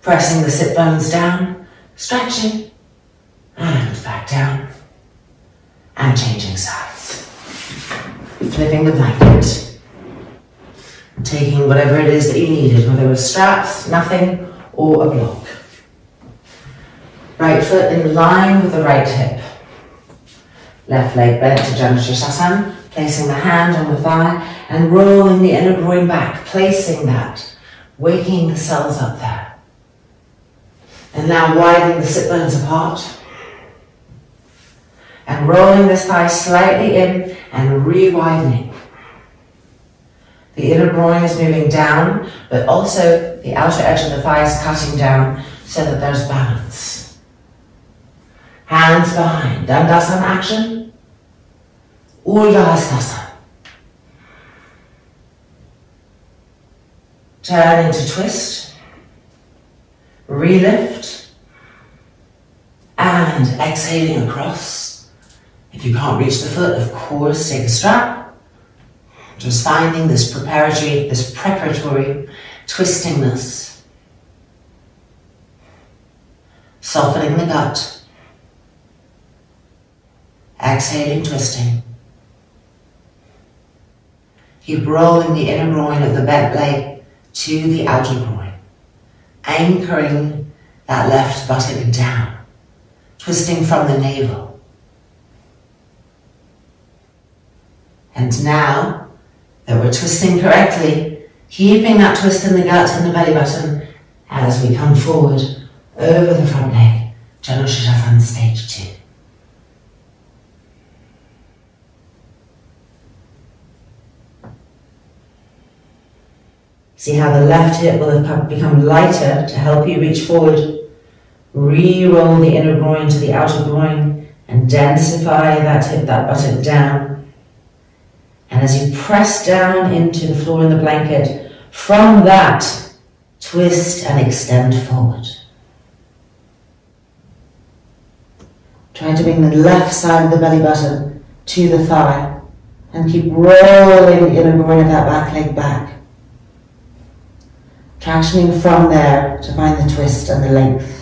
Pressing the sit bones down. Stretching. And back down. And changing sides. Flipping the blanket. Taking whatever it is that you needed, whether it was straps, nothing, or a block. Right foot in line with the right hip. Left leg bent to Janu Sirsasana, placing the hand on the thigh and rolling the inner groin back, placing that, waking the cells up there. And now widening the sit bones apart. And rolling this thigh slightly in and re-widening. The inner groin is moving down, but also the outer edge of the thigh is cutting down so that there's balance. Hands behind, Dandasana action. Urdhva. Turn into twist. Relift. And exhaling across. If you can't reach the foot, of course, take a strap. Just finding this preparatory twistingness. Softening the gut. Exhaling, twisting. Keep rolling the inner groin of the bent leg to the outer groin. Anchoring that left buttock down. Twisting from the navel. And now, that we're twisting correctly, keeping that twist in the gut and the belly button as we come forward over the front leg, Janu Sirsasana Stage 2. See how the left hip will have become lighter to help you reach forward. Re-roll the inner groin to the outer groin and densify that hip, that buttock down. And as you press down into the floor in the blanket, from that, twist and extend forward. Try to bring the left side of the belly button to the thigh and keep rolling the inner groin of that back leg back. Tractioning from there to find the twist and the length.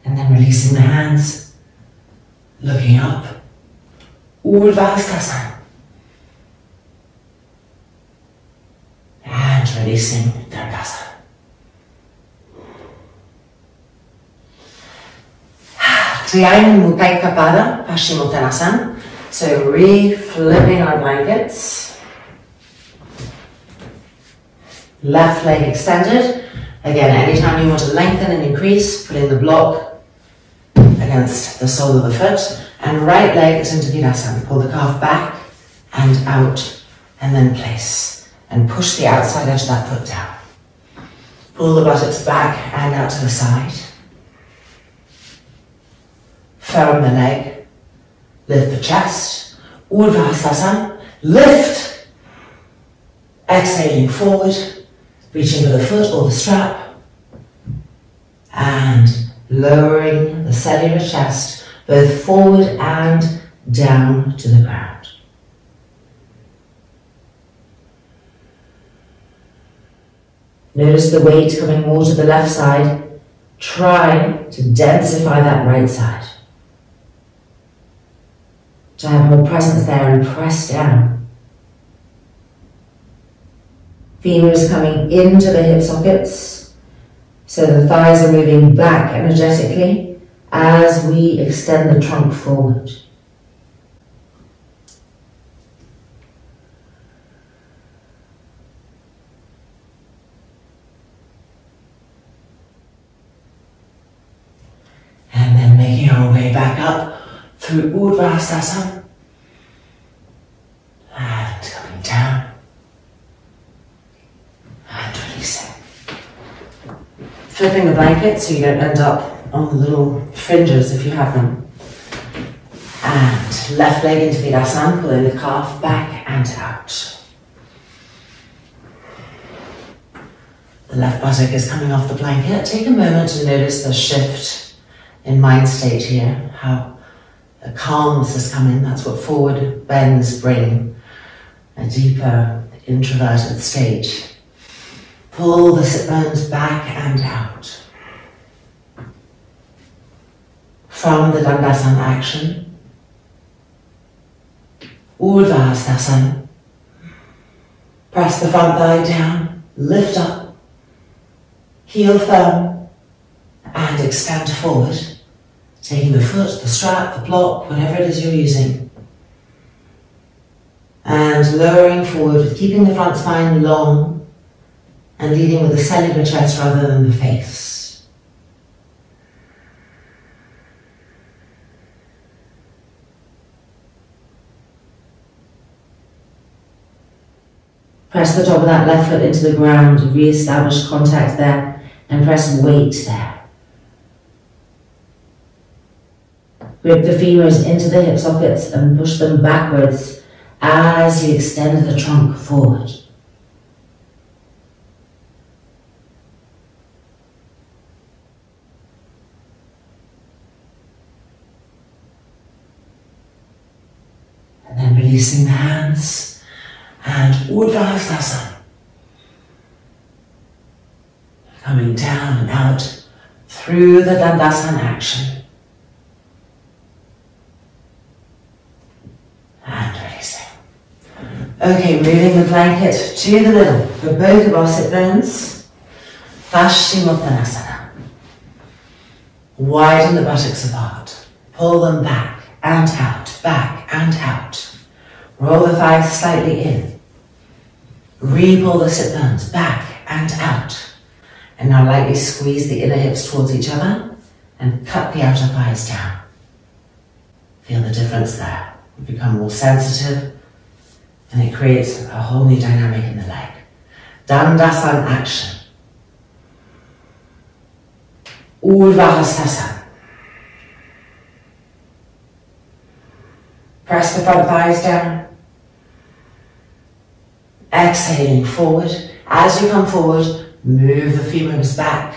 And then releasing the hands, looking up, Urdhva. And releasing Dandasana. Uttanasana. So re-flipping our blankets. Left leg extended. Again, anytime you want to lengthen and increase, putting the block against the sole of the foot. And right leg is into Virabhadrasana. Pull the calf back and out, and then place. And push the outside edge of that foot down. Pull the buttocks back and out to the side. Firm the leg. Lift the chest. Urdhva, lift. Exhaling forward, reaching for the foot or the strap. And lowering the cellular chest both forward and down to the ground. Notice the weight coming more to the left side. Try to densify that right side. To have more presence there and press down. Femurs coming into the hip sockets, so the thighs are moving back energetically as we extend the trunk forward. And then making our way back up through Urdhva and coming down and releasing. Flipping the blanket so you don't end up on the little fringes if you have them. And left leg into Virabhadrasana, pulling the calf back and out. The left buttock is coming off the blanket. Take a moment to notice the shift in mind state here, how the calmness has come in. That's what forward bends bring, a deeper introverted state. Pull the sit bones back and out. From the Dandasana action, Urdhva, press the front thigh down, lift up, heel firm, and extend forward, taking the foot, the strap, the block, whatever it is you're using, and lowering forward with keeping the front spine long and leading with the cellular chest rather than the face. Press the top of that left foot into the ground, re-establish contact there, and press weight there. Grip the femurs into the hip sockets and push them backwards as you extend the trunk forward. And then releasing the hands. And Urdhva, coming down and out through the Dandasana action. And releasing. Okay, moving the blanket to the middle for both of our sit bones. Parsvottanasana. Widen the buttocks apart. Pull them back and out, back and out. Roll the thighs slightly in. Re-pull the sit bones back and out. And now lightly squeeze the inner hips towards each other and cut the outer thighs down. Feel the difference there. You become more sensitive and it creates a whole new dynamic in the leg. Dandasana action. Urdhva. Press the front thighs down. Exhaling forward. As you come forward, move the femurs back.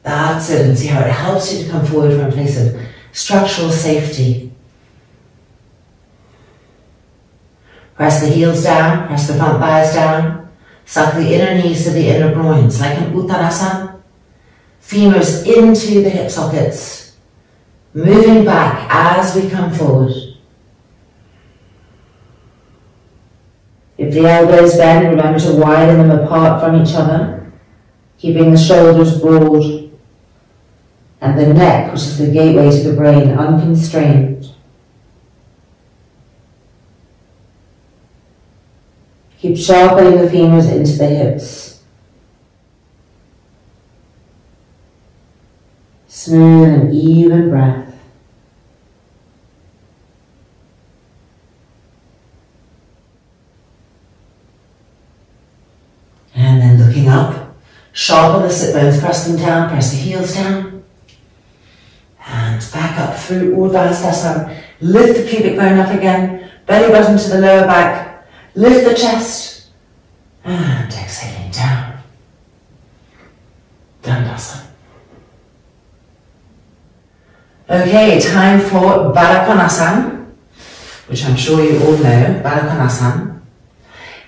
That's it, and see how it helps you to come forward from a place of structural safety. Press the heels down, press the front thighs down. Suck the inner knees to the inner groins, like an Uttanasana. Femurs into the hip sockets. Moving back as we come forward. If the elbows bend, remember to widen them apart from each other, keeping the shoulders broad. and the neck, which is the gateway to the brain, unconstrained. Keep sharpening the femurs into the hips. Smooth and even breath. And then looking up, sharpen the sit bones, press them down, press the heels down. And back up through Urdhva Hastasana. Lift the pubic bone up again, belly button to the lower back. Lift the chest. And exhaling down. Dandasana. Okay, time for Padottanasana, which I'm sure you all know, Padottanasana.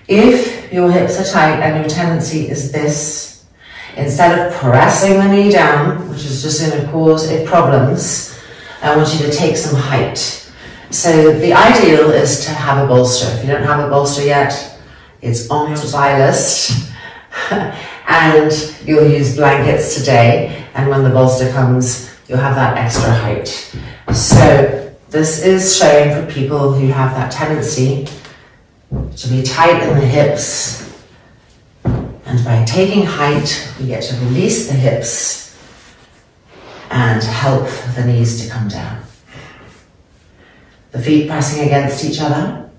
If your hips are tight and your tendency is this, instead of pressing the knee down, which is just going to cause it problems, I want you to take some height. So the ideal is to have a bolster. If you don't have a bolster yet, it's on your buy list. And you'll use blankets today, and when the bolster comes, you'll have that extra height. So this is showing for people who have that tendency to be tight in the hips. And by taking height, we get to release the hips and help the knees to come down. The feet pressing against each other.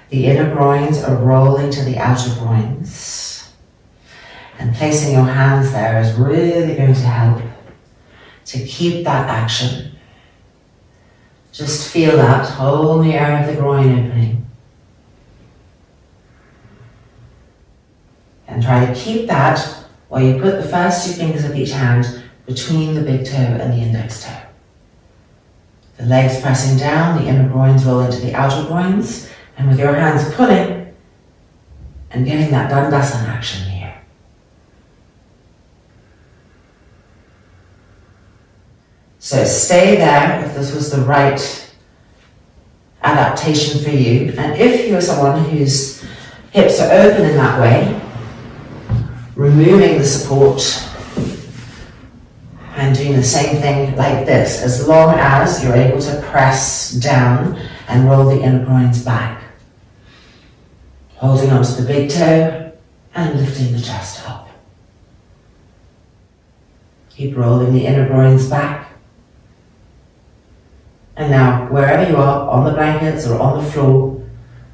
The inner groins are rolling to the outer groins. And placing your hands there is really going to help to keep that action. Just feel that, hold the area of the groin opening. And try to keep that while you put the first two fingers of each hand between the big toe and the index toe. The legs pressing down, the inner groins roll into the outer groins, and with your hands pulling and getting that Dandasana action here. So stay there if this was the right adaptation for you. And if you're someone whose hips are open in that way, removing the support and doing the same thing like this, as long as you're able to press down and roll the inner groins back. Holding onto the big toe and lifting the chest up. Keep rolling the inner groins back. And now, wherever you are, on the blankets or on the floor,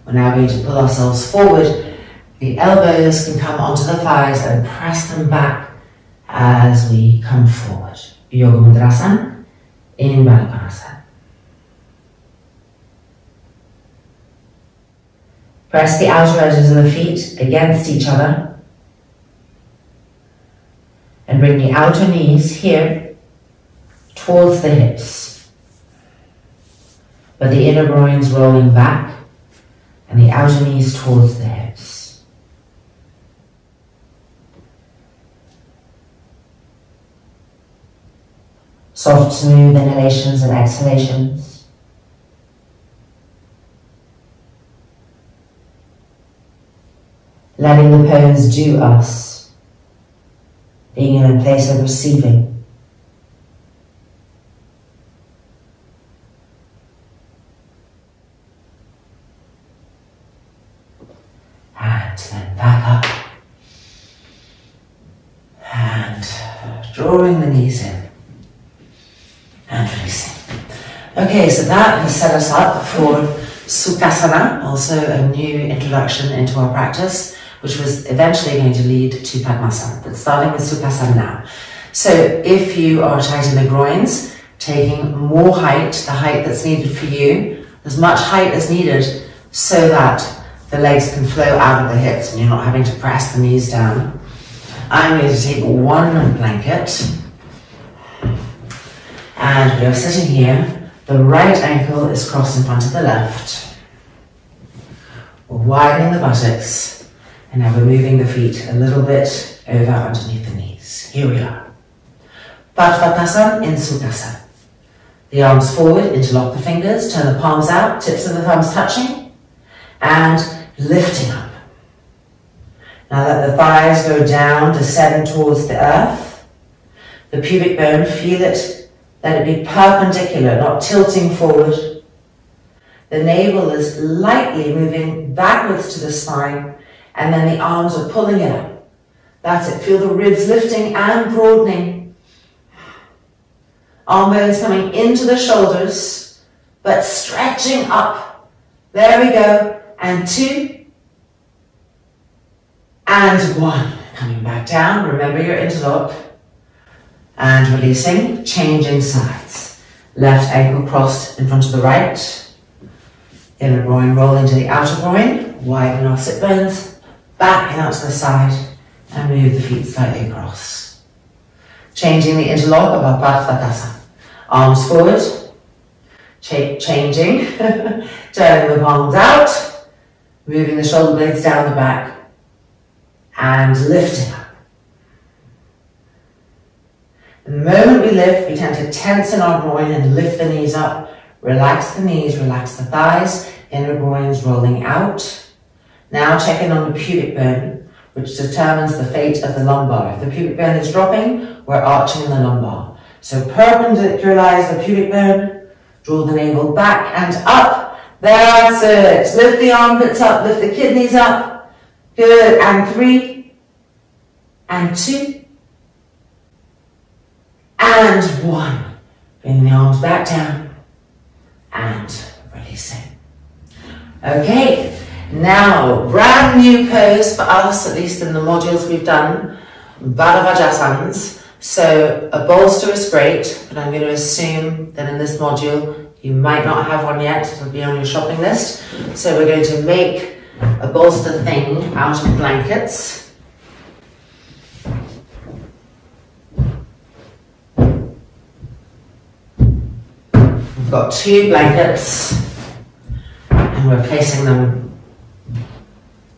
we're now going to pull ourselves forward. The elbows can come onto the thighs and press them back as we come forward. Yoga Mudrasana in Padottanasana. Press the outer edges of the feet against each other and bring the outer knees here towards the hips, but the inner groins rolling back and the outer knees towards the hips. Soft, smooth inhalations and exhalations. Letting the pose do us, being in a place of receiving. And then back up. And drawing the knees in. And releasing. Okay, so that has set us up for Sukhasana, also a new introduction into our practice, which was eventually going to lead to Padmasana, but starting with Sukhasana now. So if you are tight in the groins, taking more height, the height that's needed for you, as much height as needed so that the legs can flow out of the hips and you're not having to press the knees down. I'm going to take one blanket. And we're sitting here, the right ankle is crossed in front of the left. We're widening the buttocks, and now we're moving the feet a little bit over underneath the knees. Here we are. Parsvottanasana in Sukhasana. The arms forward, interlock the fingers, turn the palms out, tips of the thumbs touching, and lifting up. Now let the thighs go down, descend towards the earth. The pubic bone, feel it, let it be perpendicular, not tilting forward. The navel is lightly moving backwards to the spine, and then the arms are pulling it up. That's it. Feel the ribs lifting and broadening. Arm bones coming into the shoulders, but stretching up. There we go. And 2. And 1. Coming back down. Remember your interlock. And releasing. Changing sides. Left ankle crossed in front of the right. Inner groin rolling to the outer groin. Widen our sit bones. Back and out to the side. And move the feet slightly across. Changing the interlock of our Parsvottanasana. Arms forward. Changing. Turning the palms out. Moving the shoulder blades down the back. And lifting up. The moment we lift, we tend to tense in our groin and lift the knees up. Relax the knees, relax the thighs. Inner groins rolling out. Now check in on the pubic bone, which determines the fate of the lumbar. If the pubic bone is dropping, we're arching in the lumbar. So perpendicularize the pubic bone, draw the navel back and up. That's it. Lift the armpits up, lift the kidneys up. Good. And 3. And 2. And 1. Bring the arms back down. And releasing. Okay. Now, brand new pose for us, at least in the modules we've done, Vajrasanas. So a bolster is great, but I'm going to assume that in this module you might not have one yet, it'll be on your shopping list. So we're going to make a bolster thing out of blankets. We've got 2 blankets and we're placing them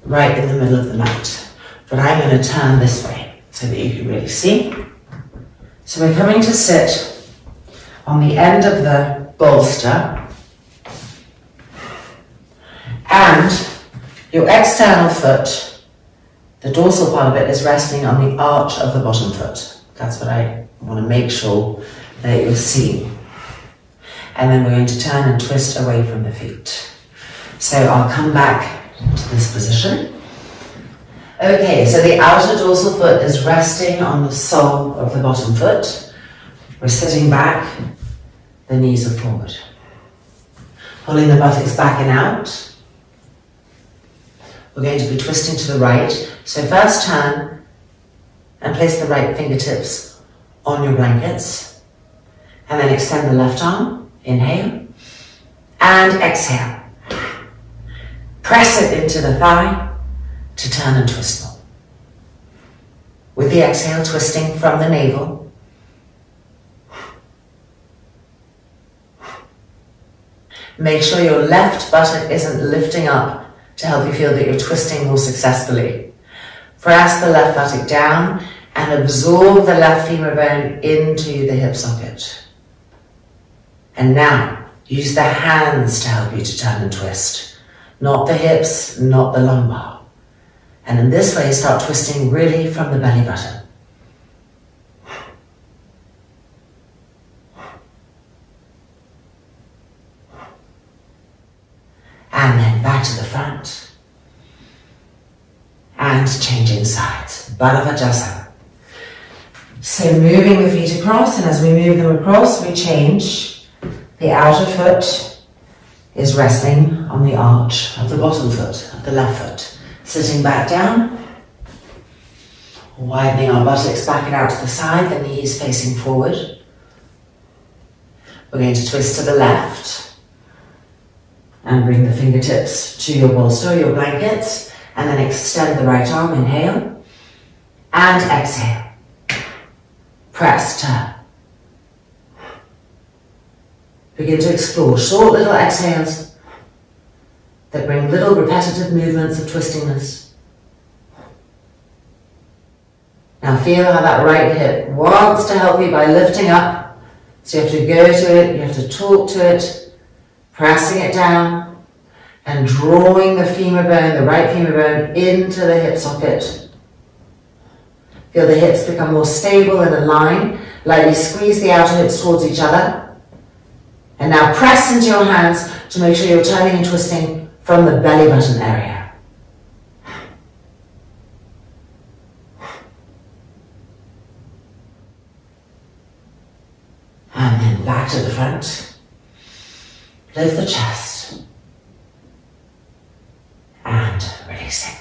right in the middle of the mat. But I'm going to turn this way so that you can really see. So we're coming to sit on the end of the bolster, and your external foot, the dorsal part of it, is resting on the arch of the bottom foot. That's what I want to make sure that you'll see. And then we're going to turn and twist away from the feet. So I'll come back to this position. Okay, so the outer dorsal foot is resting on the sole of the bottom foot. We're sitting back, the knees are forward. Pulling the buttocks back and out. We're going to be twisting to the right. So first turn and place the right fingertips on your blankets. And then extend the left arm. Inhale. And exhale. Press it into the thigh to turn and twist more. With the exhale, twisting from the navel. Make sure your left buttock isn't lifting up to help you feel that you're twisting more successfully. Press the left buttock down and absorb the left femur bone into the hip socket. And now, use the hands to help you to turn and twist. Not the hips, not the lumbar. And in this way, start twisting really from the belly button. And then back to the front. And changing sides. Virabhadrasana. So moving the feet across, and as we move them across, we change. The outer foot is resting on the arch of the bottom foot, of the left foot. Sitting back down, widening our buttocks back and out to the side, the knees facing forward. We're going to twist to the left and bring the fingertips to your bolster, your blankets, and then extend the right arm, inhale, and exhale. Press, turn. Begin to explore short little exhales that bring little repetitive movements of twistingness. Now feel how that right hip wants to help you by lifting up. So you have to go to it, you have to talk to it, pressing it down and drawing the femur bone, the right femur bone, into the hip socket. Feel the hips become more stable and align. Lightly squeeze the outer hips towards each other. And now press into your hands to make sure you're turning and twisting from the belly button area. And then back to the front. Lift the chest. And releasing.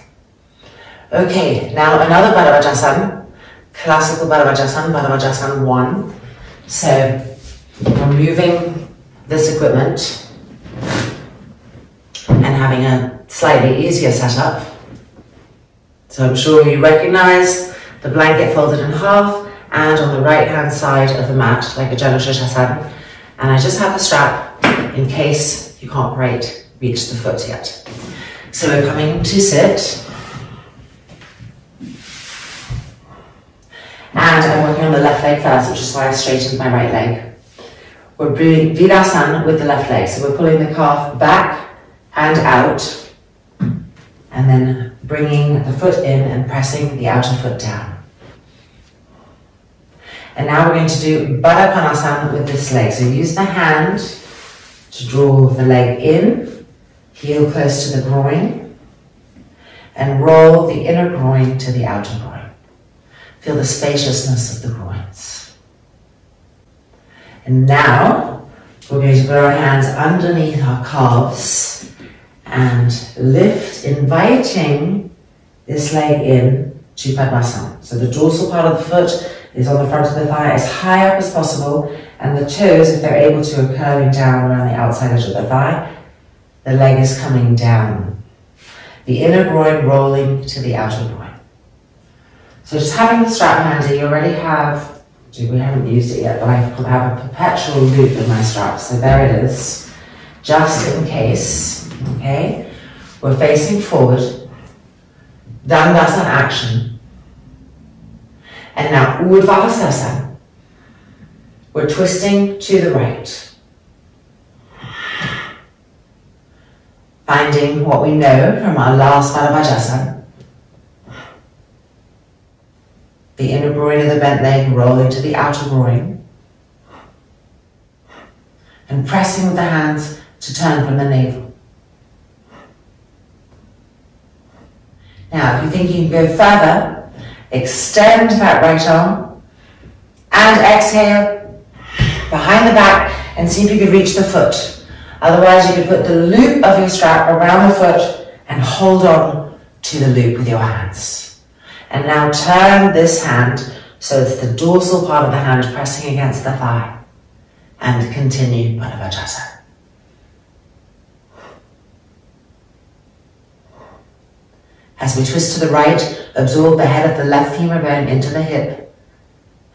Okay, now another Virabhadrasana, classical Virabhadrasana, Virabhadrasana 1. So, removing this equipment and having a slightly easier setup. So I'm sure you recognize the blanket folded in half and on the right hand side of the mat, like a Janu Sirsasana. And I just have the strap in case you can't quite reach the foot yet. So we're coming to sit. And I'm working on the left leg first, which is why I straightened my right leg. We're doing Virasana with the left leg. So we're pulling the calf back and out. And then bringing the foot in and pressing the outer foot down. And now we're going to do Padottanasana with this leg. So use the hand to draw the leg in, heel close to the groin, and roll the inner groin to the outer groin. Feel the spaciousness of the groins. And now we're going to put our hands underneath our calves and lift, inviting this leg in to Padasana. So the dorsal part of the foot is on the front of the thigh as high up as possible, and the toes, if they're able to, are curling down around the outside edge of the thigh. The leg is coming down. The inner groin rolling to the outer groin. So just having the strap handy, you already have, we haven't used it yet, but I have a perpetual loop in my strap, so there it is, just in case, okay? We're facing forward, Dandasana action, and now Urdhva. We're twisting to the right, finding what we know from our last Virabhadrasana. The inner groin of the bent leg rolling to the outer groin. And pressing with the hands to turn from the navel. Now, if you think you can go further, extend that right arm and exhale behind the back and see if you can reach the foot. Otherwise, you could put the loop of your strap around the foot and hold on to the loop with your hands. And now turn this hand so it's the dorsal part of the hand pressing against the thigh. And continue Virabhadrasana. As we twist to the right, absorb the head of the left femur bone into the hip,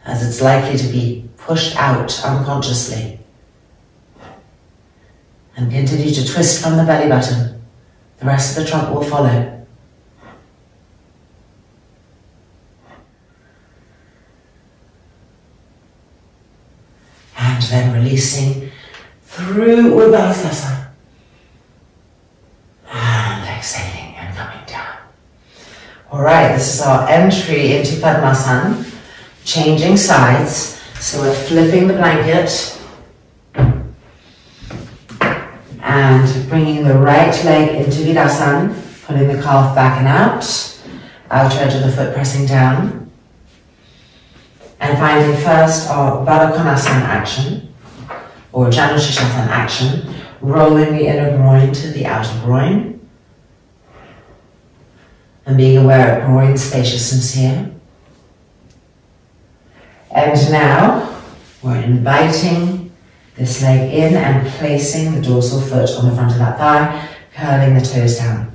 as it's likely to be pushed out unconsciously. And continue to twist from the belly button. The rest of the trunk will follow. And then releasing through Urdhva. And exhaling and coming down. Alright, this is our entry into Padmasana. Changing sides. So we're flipping the blanket. And bringing the right leg into Virasana. Pulling the calf back and out. Outer edge of the foot pressing down. And finding first our Padottanasana action, or Janu Sirsasana action, rolling the inner groin to the outer groin, and being aware of groin spaciousness here. And now we're inviting this leg in and placing the dorsal foot on the front of that thigh, curling the toes down.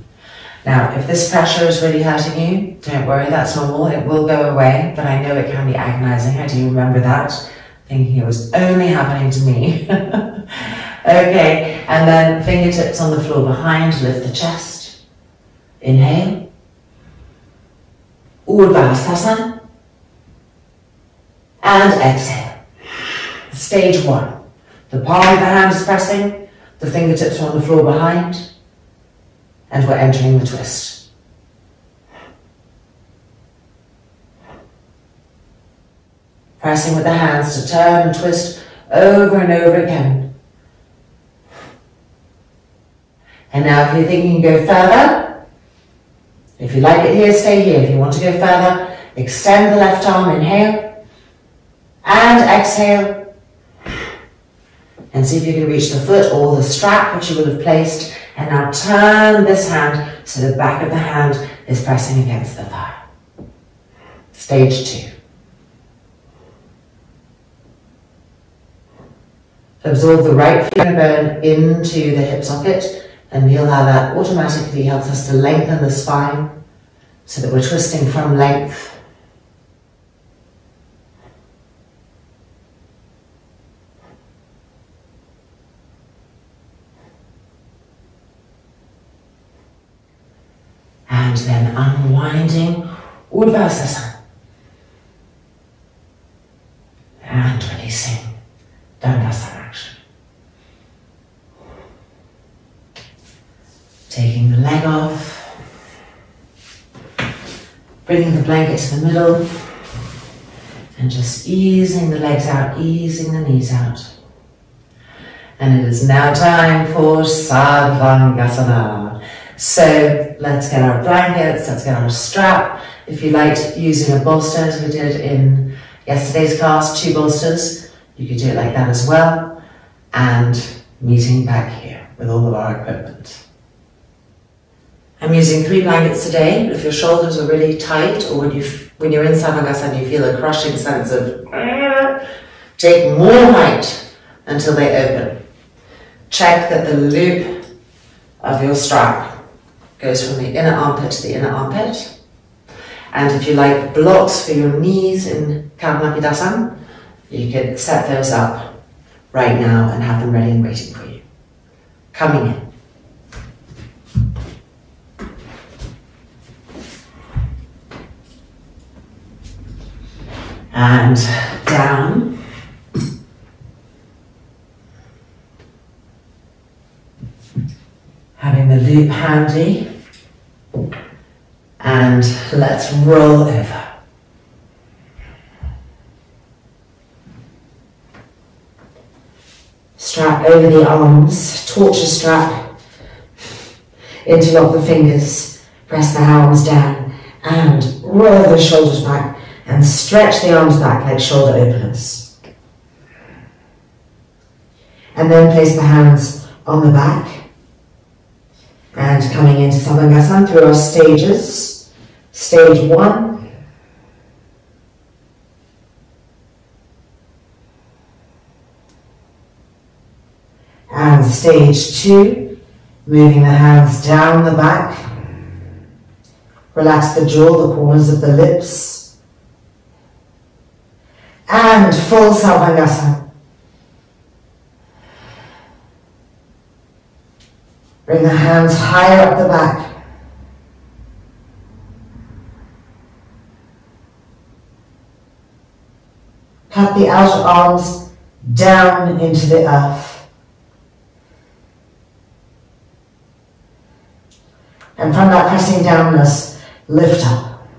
Now, if this pressure is really hurting you, don't worry, that's normal. It will go away, but I know it can be agonizing. I do remember that, thinking it was only happening to me. Okay, and then fingertips on the floor behind, lift the chest. Inhale. Urdhva. And exhale. Stage 1. The palm of the hand is pressing, the fingertips are on the floor behind, and we're entering the twist. Pressing with the hands to turn and twist over and over again. And now if you think you can go further, if you like it here, stay here. If you want to go further, extend the left arm, inhale, and exhale. And see if you can reach the foot or the strap which you will have placed. And now turn this hand so the back of the hand is pressing against the thigh. Stage 2. Absorb the right femur bone into the hip socket and feel how that automatically helps us to lengthen the spine so that we're twisting from length. And then unwinding Urdhva and releasing Dandasana action. Taking the leg off, bringing the blanket to the middle, and just easing the legs out, easing the knees out. And it is now time for Svanasana. So let's get our blankets, let's get our strap. If you liked using a bolster, as we did in yesterday's class, 2 bolsters, you could do it like that as well. And meeting back here with all of our equipment. I'm using 3 blankets today. If your shoulders are really tight, or when you're in Svanasana you feel a crushing sense of take more height until they open. Check that the loop of your strap goes from the inner armpit to the inner armpit. And if you like blocks for your knees in Padottanasana, you can set those up right now and have them ready and waiting for you. Coming in. And down. Having the loop handy. And let's roll over. Strap over the arms, torture strap. Interlock the fingers, press the arms down, and roll the shoulders back, and stretch the arms back like shoulder openers. And then place the hands on the back. And coming into Svanasana through our stages. Stage 1. And stage 2. Moving the hands down the back. Relax the jaw, the corners of the lips. And full Svanasana. Bring the hands higher up the back. Cut the outer arms down into the earth. And from that pressing downwards, lift up.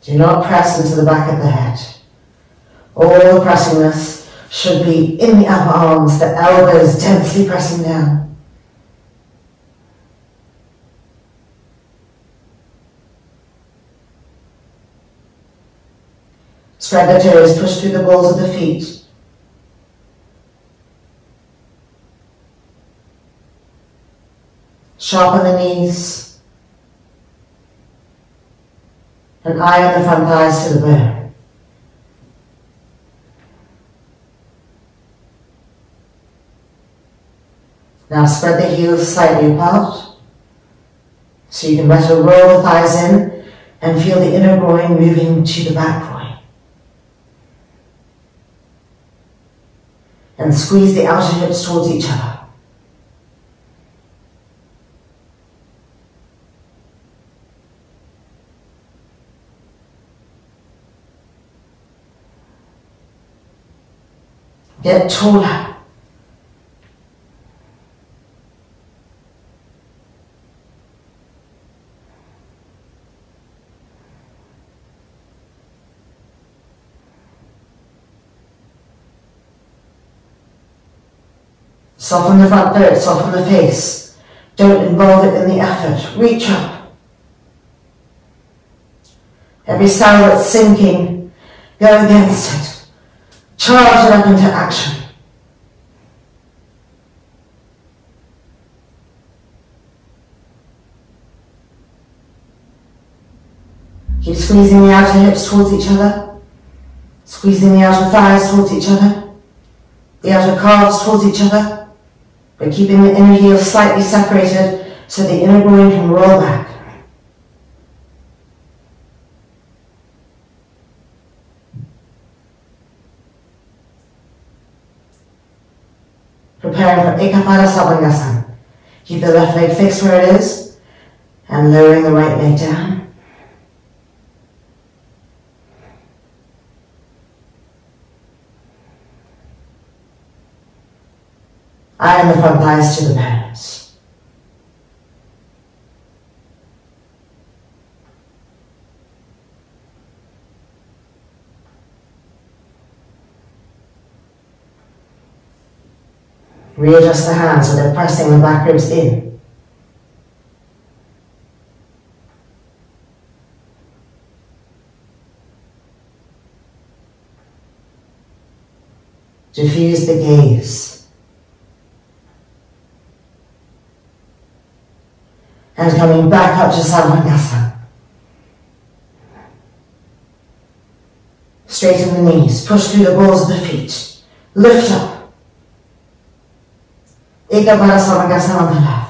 Do not press into the back of the head. All the pressingness should be in the upper arms, the elbows densely pressing down. Spread the toes, push through the balls of the feet. Sharpen the knees. And iron the front thighs to the bone. Now spread the heels slightly apart, so you can better roll the thighs in and feel the inner groin moving to the back groin. And squeeze the outer hips towards each other. Get taller. Soften the front third, soften the face. Don't involve it in the effort. Reach up. Every cell that's sinking, go against it. Charge it up into action. Keep squeezing the outer hips towards each other. Squeezing the outer thighs towards each other. The outer calves towards each other. But keeping the inner heels slightly separated so the inner groin can roll back. Preparing for Ekapada Savangasana. Keep the left leg fixed where it is and lowering the right leg down. Iron the front thighs to the bones. Readjust the hands so they're pressing the back ribs in. Diffuse the gaze. And coming back up to Svanasana. Straighten the knees, push through the balls of the feet. Lift up. Ekapada Savangasana on the left.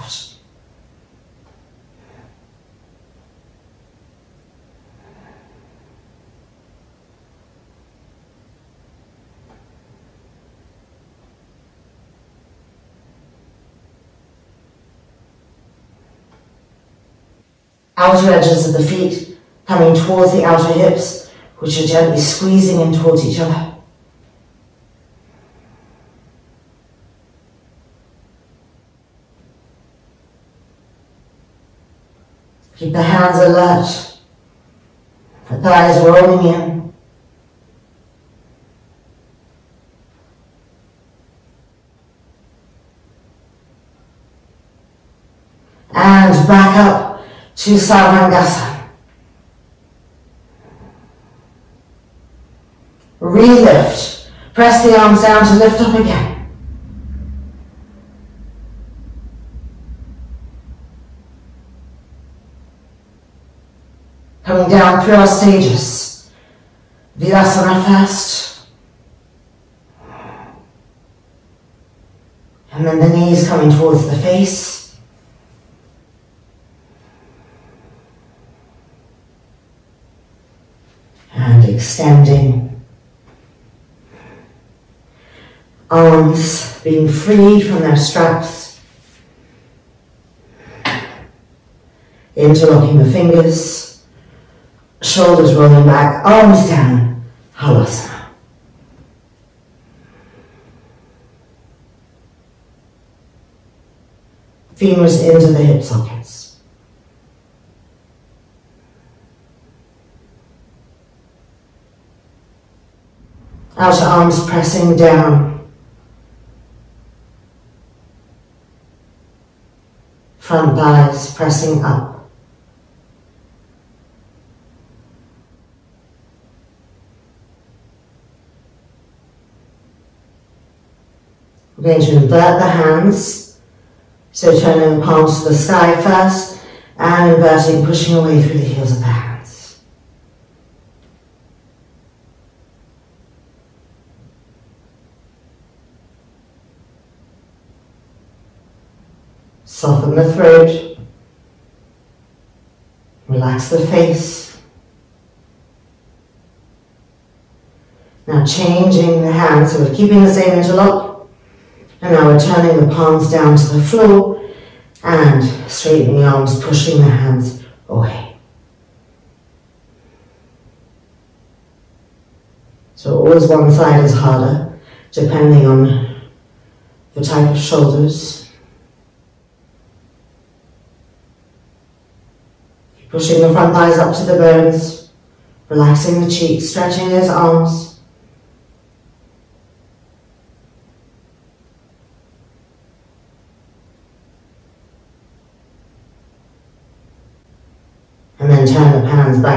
Outer edges of the feet coming towards the outer hips, which are gently squeezing in towards each other. Keep the hands alert, the thighs rolling in. And back up to Savangasana. Relift. Press the arms down to lift up again. Coming down through our stages. Virasana first. And then the knees coming towards the face. And extending. Arms being freed from their straps. Interlocking the fingers. Shoulders rolling back, arms down, Halasana. Femurs into the hip sockets. Outer arms pressing down. Front thighs pressing up. We're going to invert the hands, so turning the palms to the sky first, and inverting, pushing away through the heels of the hands. Soften the throat, relax the face. Now changing the hands, so we're keeping the same interlock. And now we're turning the palms down to the floor and straightening the arms, pushing the hands away. So always one side is harder, depending on the type of shoulders. Pushing the front thighs up to the bones, relaxing the cheeks, stretching those arms.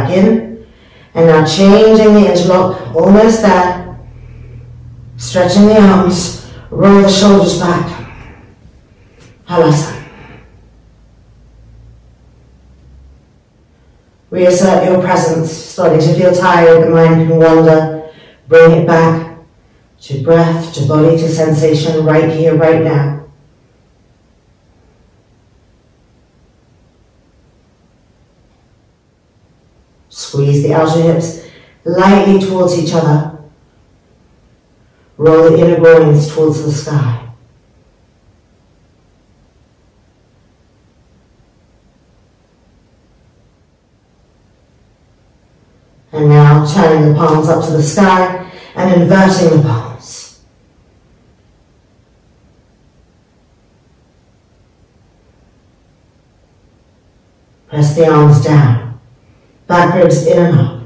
back in. And now changing the interlock, almost there. Stretching the arms, roll the shoulders back. Halasana. Reassert your presence, starting to feel tired, the mind can wander. Bring it back to breath, to body, to sensation, right here, right now. Squeeze the outer hips lightly towards each other. Roll the inner groins towards the sky. And now turning the palms up to the sky and inverting the palms. Press the arms down, back ribs in and up.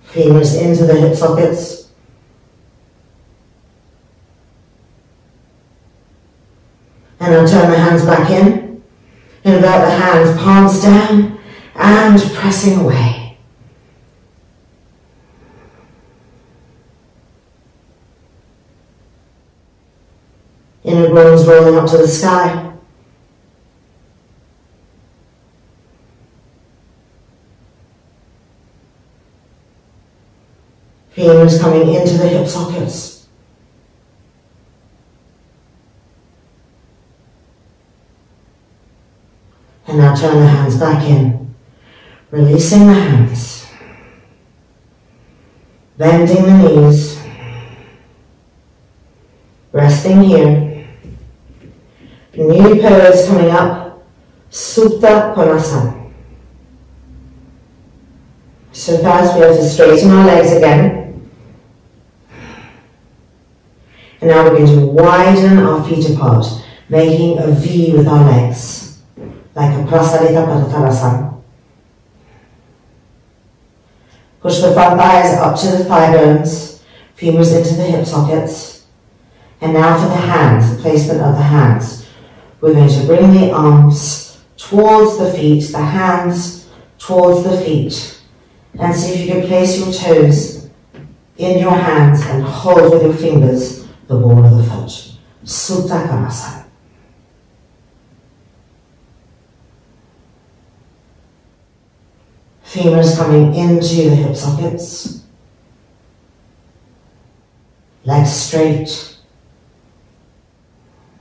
Femurs into the hip sockets. And now turn the hands back in. Invert the hands, palms down and pressing away. Inner groins rolling up to the sky. Femurs coming into the hip sockets. And now turn the hands back in, releasing the hands, bending the knees, resting here. New pose coming up, Supta Virasa. So first we have to straighten our legs again. And now we're going to widen our feet apart, making a V with our legs. Like a Prasarita Padottanasana. Push the front thighs up to the thigh bones, femurs into the hip sockets. And now for the hands, the placement of the hands. We're going to bring the arms towards the feet, the hands towards the feet. And see if you can place your toes in your hands and hold with your fingers the ball of the foot. Supta Virasa. Femurs coming into the hip sockets. Legs straight.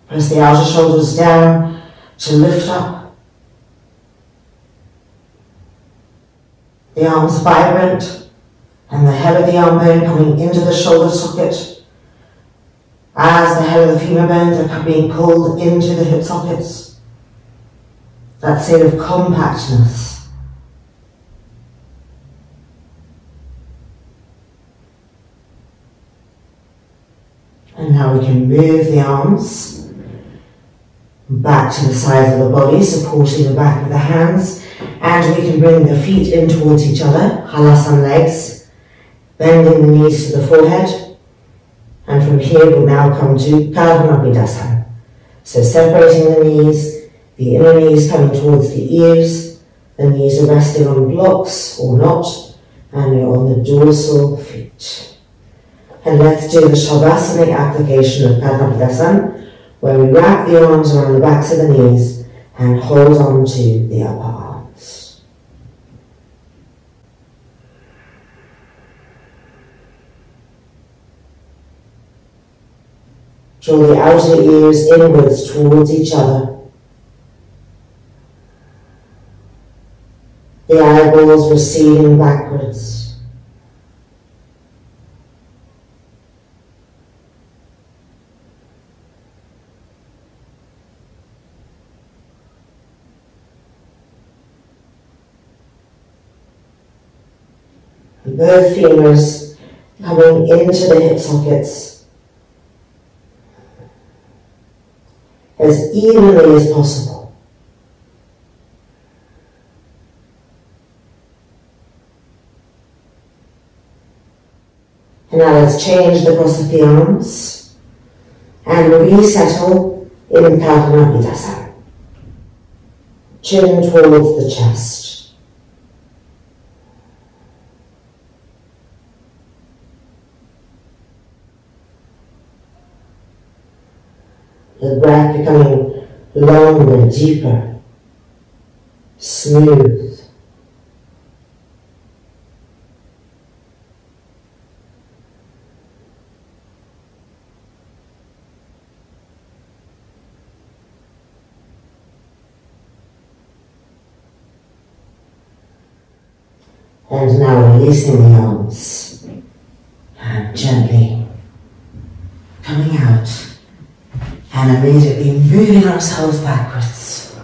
Press the outer shoulders down to lift up. The arms vibrant and the head of the arm bone coming into the shoulder socket as the head of the femur bones are being pulled into the hip sockets. That state of compactness. And now we can move the arms back to the sides of the body, supporting the back of the hands. And we can bring the feet in towards each other, halasana legs, bending the knees to the forehead. And from here we'll now come to Padottanasana. So separating the knees, the inner knees coming towards the ears, the knees are resting on blocks or not, and you're on the dorsal feet. And let's do the Shavasana application of Padottanasana, where we wrap the arms around the backs of the knees and hold on to the upper arms. Draw the outer ears inwards towards each other. The eyeballs receding backwards. Both femurs coming into the hip sockets as evenly as possible. And now let's change the cross of the arms and resettle in Paripurna Navasana. chin towards the chest. The breath becoming longer, deeper, smooth. And now releasing the arms and gently coming out and immediately moving ourselves backwards.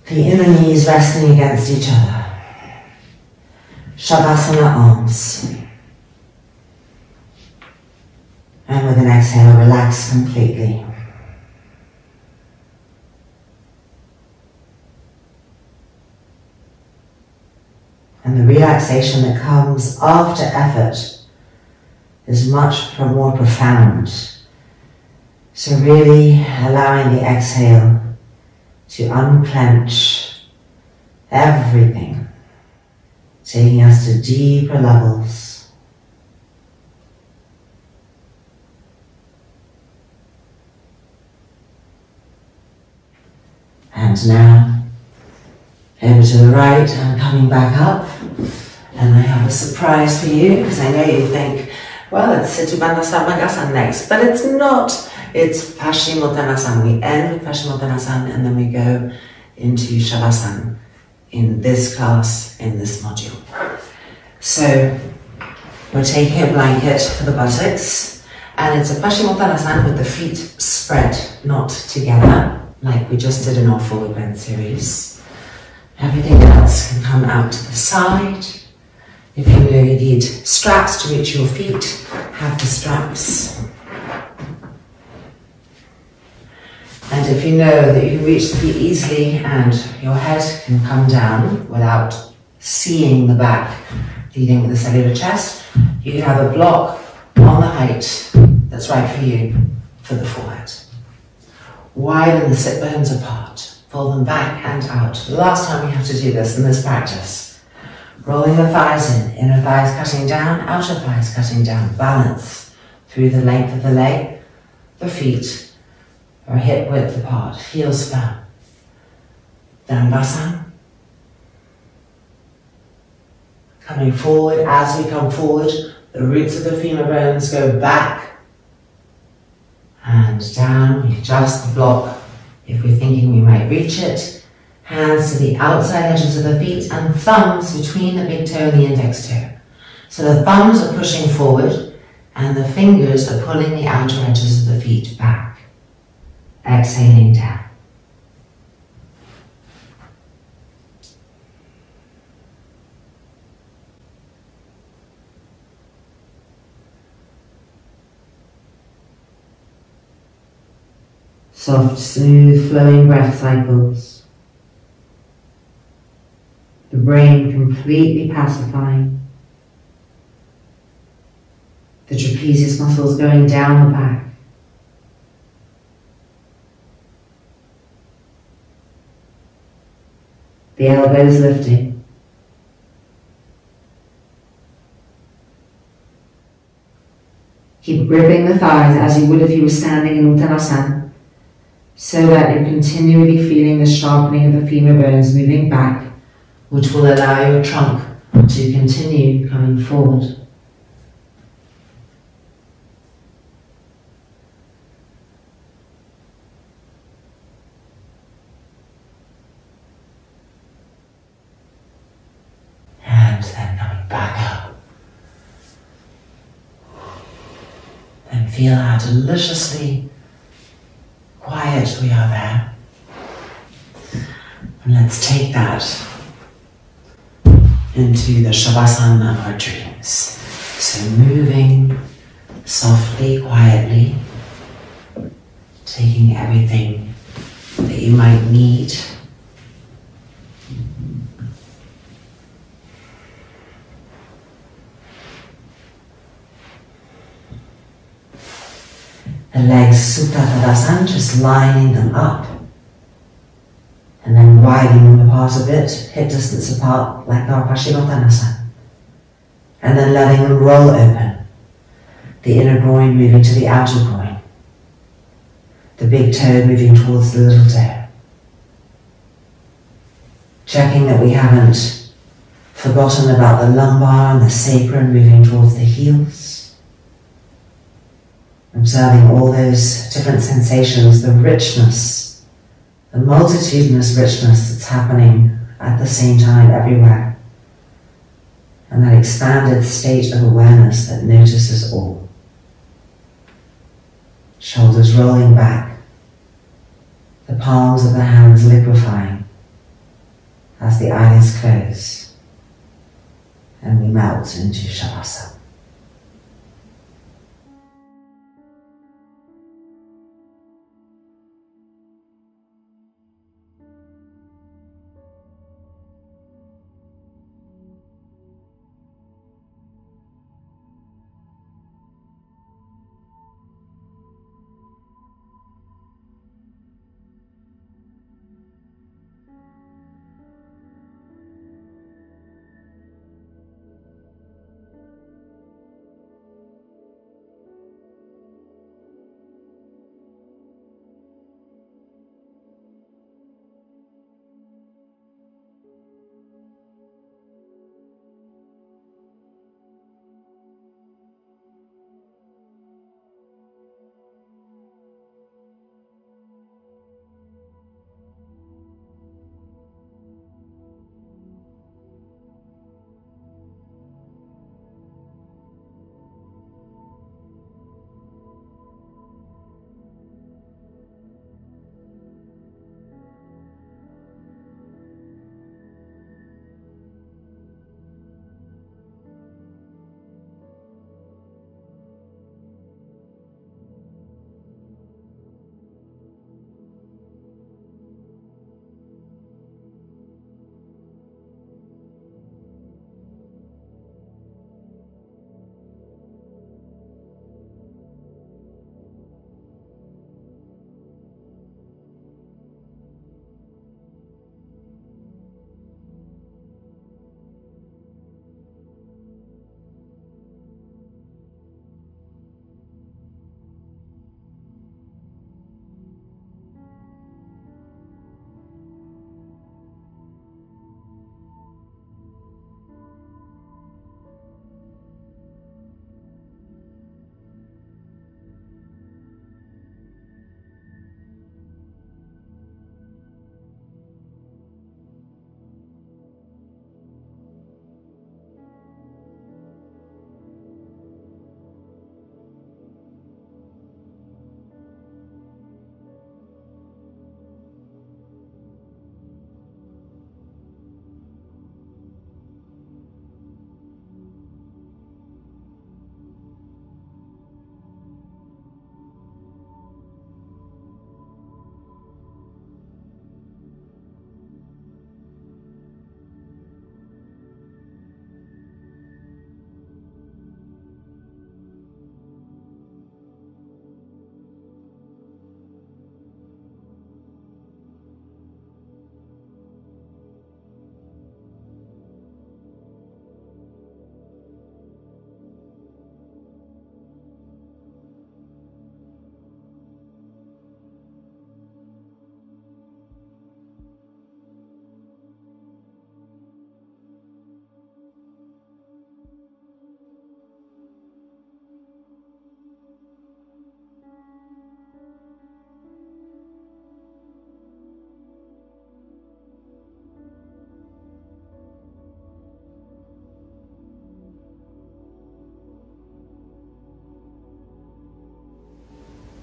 The inner knees resting against each other. Shavasana arms. And with an exhale, relax completely. And the relaxation that comes after effort is much more profound. So really allowing the exhale to unclench everything, taking us to deeper levels. And now, over to the right and coming back up. And I have a surprise for you, because I know you think, well, it's Uttanasana next, but it's not. It's Parsvottanasana. We end with Parsvottanasana and then we go into Shavasana in this class, in this module. So we're taking a blanket for the buttocks, and it's a Parsvottanasana with the feet spread, not together, like we just did in our forward bend series. Everything else can come out to the side. If you know you need straps to reach your feet, have the straps. And if you know that you can reach the feet easily and your head can come down without seeing the back leading with the cellular chest, you can have a block on the height that's right for you for the forehead. Widen the sit bones apart. Pull them back and out. The last time we have to do this in this practice. Rolling the thighs in, inner thighs cutting down, outer thighs cutting down. Balance through the length of the leg. The feet are hip width apart, heels firm. Dandasana. Coming forward, as we come forward, the roots of the femur bones go back and down. We adjust the block if we're thinking we might reach it. Hands to the outside edges of the feet and thumbs between the big toe and the index toe. So the thumbs are pushing forward and the fingers are pulling the outer edges of the feet back. Exhaling down. Soft, smooth, flowing breath cycles. The brain completely pacifying. The trapezius muscles going down the back. The elbows lifting. Keep gripping the thighs as you would if you were standing in Uttanasana, so that you're continually feeling the sharpening of the femur bones moving back, which will allow your trunk to continue coming forward. And then coming back up. And feel how deliciously quiet we are there. And let's take that into the Shavasana of our dreams. So moving softly, quietly, taking everything that you might need. The legs Supta Virasa, just lining them up. And then widening them apart a bit, hip distance apart, like our Parsvottanasana. And then letting them roll open. The inner groin moving to the outer groin. The big toe moving towards the little toe. Checking that we haven't forgotten about the lumbar and the sacrum moving towards the heels. Observing all those different sensations, the richness, the multitudinous richness that's happening at the same time everywhere. And that expanded state of awareness that notices all. Shoulders rolling back, the palms of the hands liquefying as the eyelids close, and we melt into Shavasana.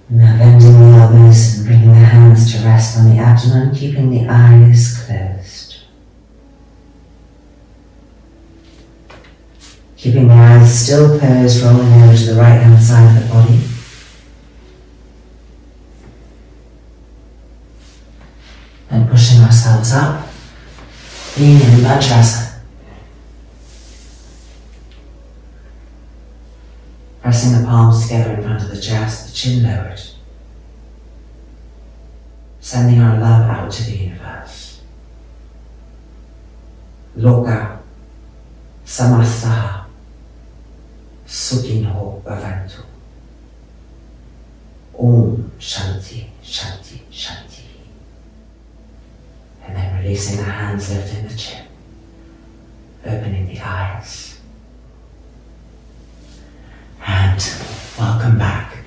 Now bending the elbows and bringing the hands to rest on the abdomen, keeping the eyes closed. Keeping the eyes still closed, rolling over to the right hand side of the body. And pushing ourselves up, being in Vajrasana. Pressing the palms together in front of the chest, the chin lowered. Sending our love out to the universe. Loka Samastaha Sukhinho Bhavantu. Om Shanti, Shanti, Shanti. And then releasing the hands, lifting the chin, opening the eyes. And welcome back.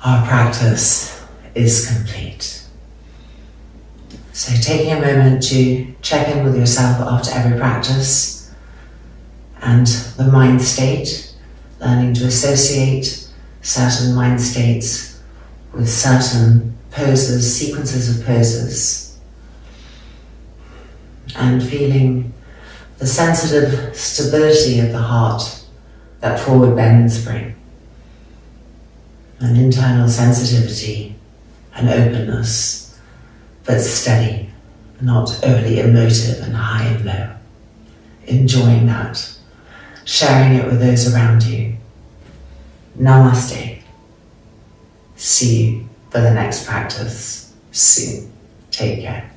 Our practice is complete. So taking a moment to check in with yourself after every practice and the mind state, learning to associate certain mind states with certain poses, sequences of poses, and feeling the sensitive stability of the heart that forward bends bring, an internal sensitivity and openness, but steady, not overly emotive and high and low. Enjoying that, sharing it with those around you. Namaste. See you for the next practice soon. Take care.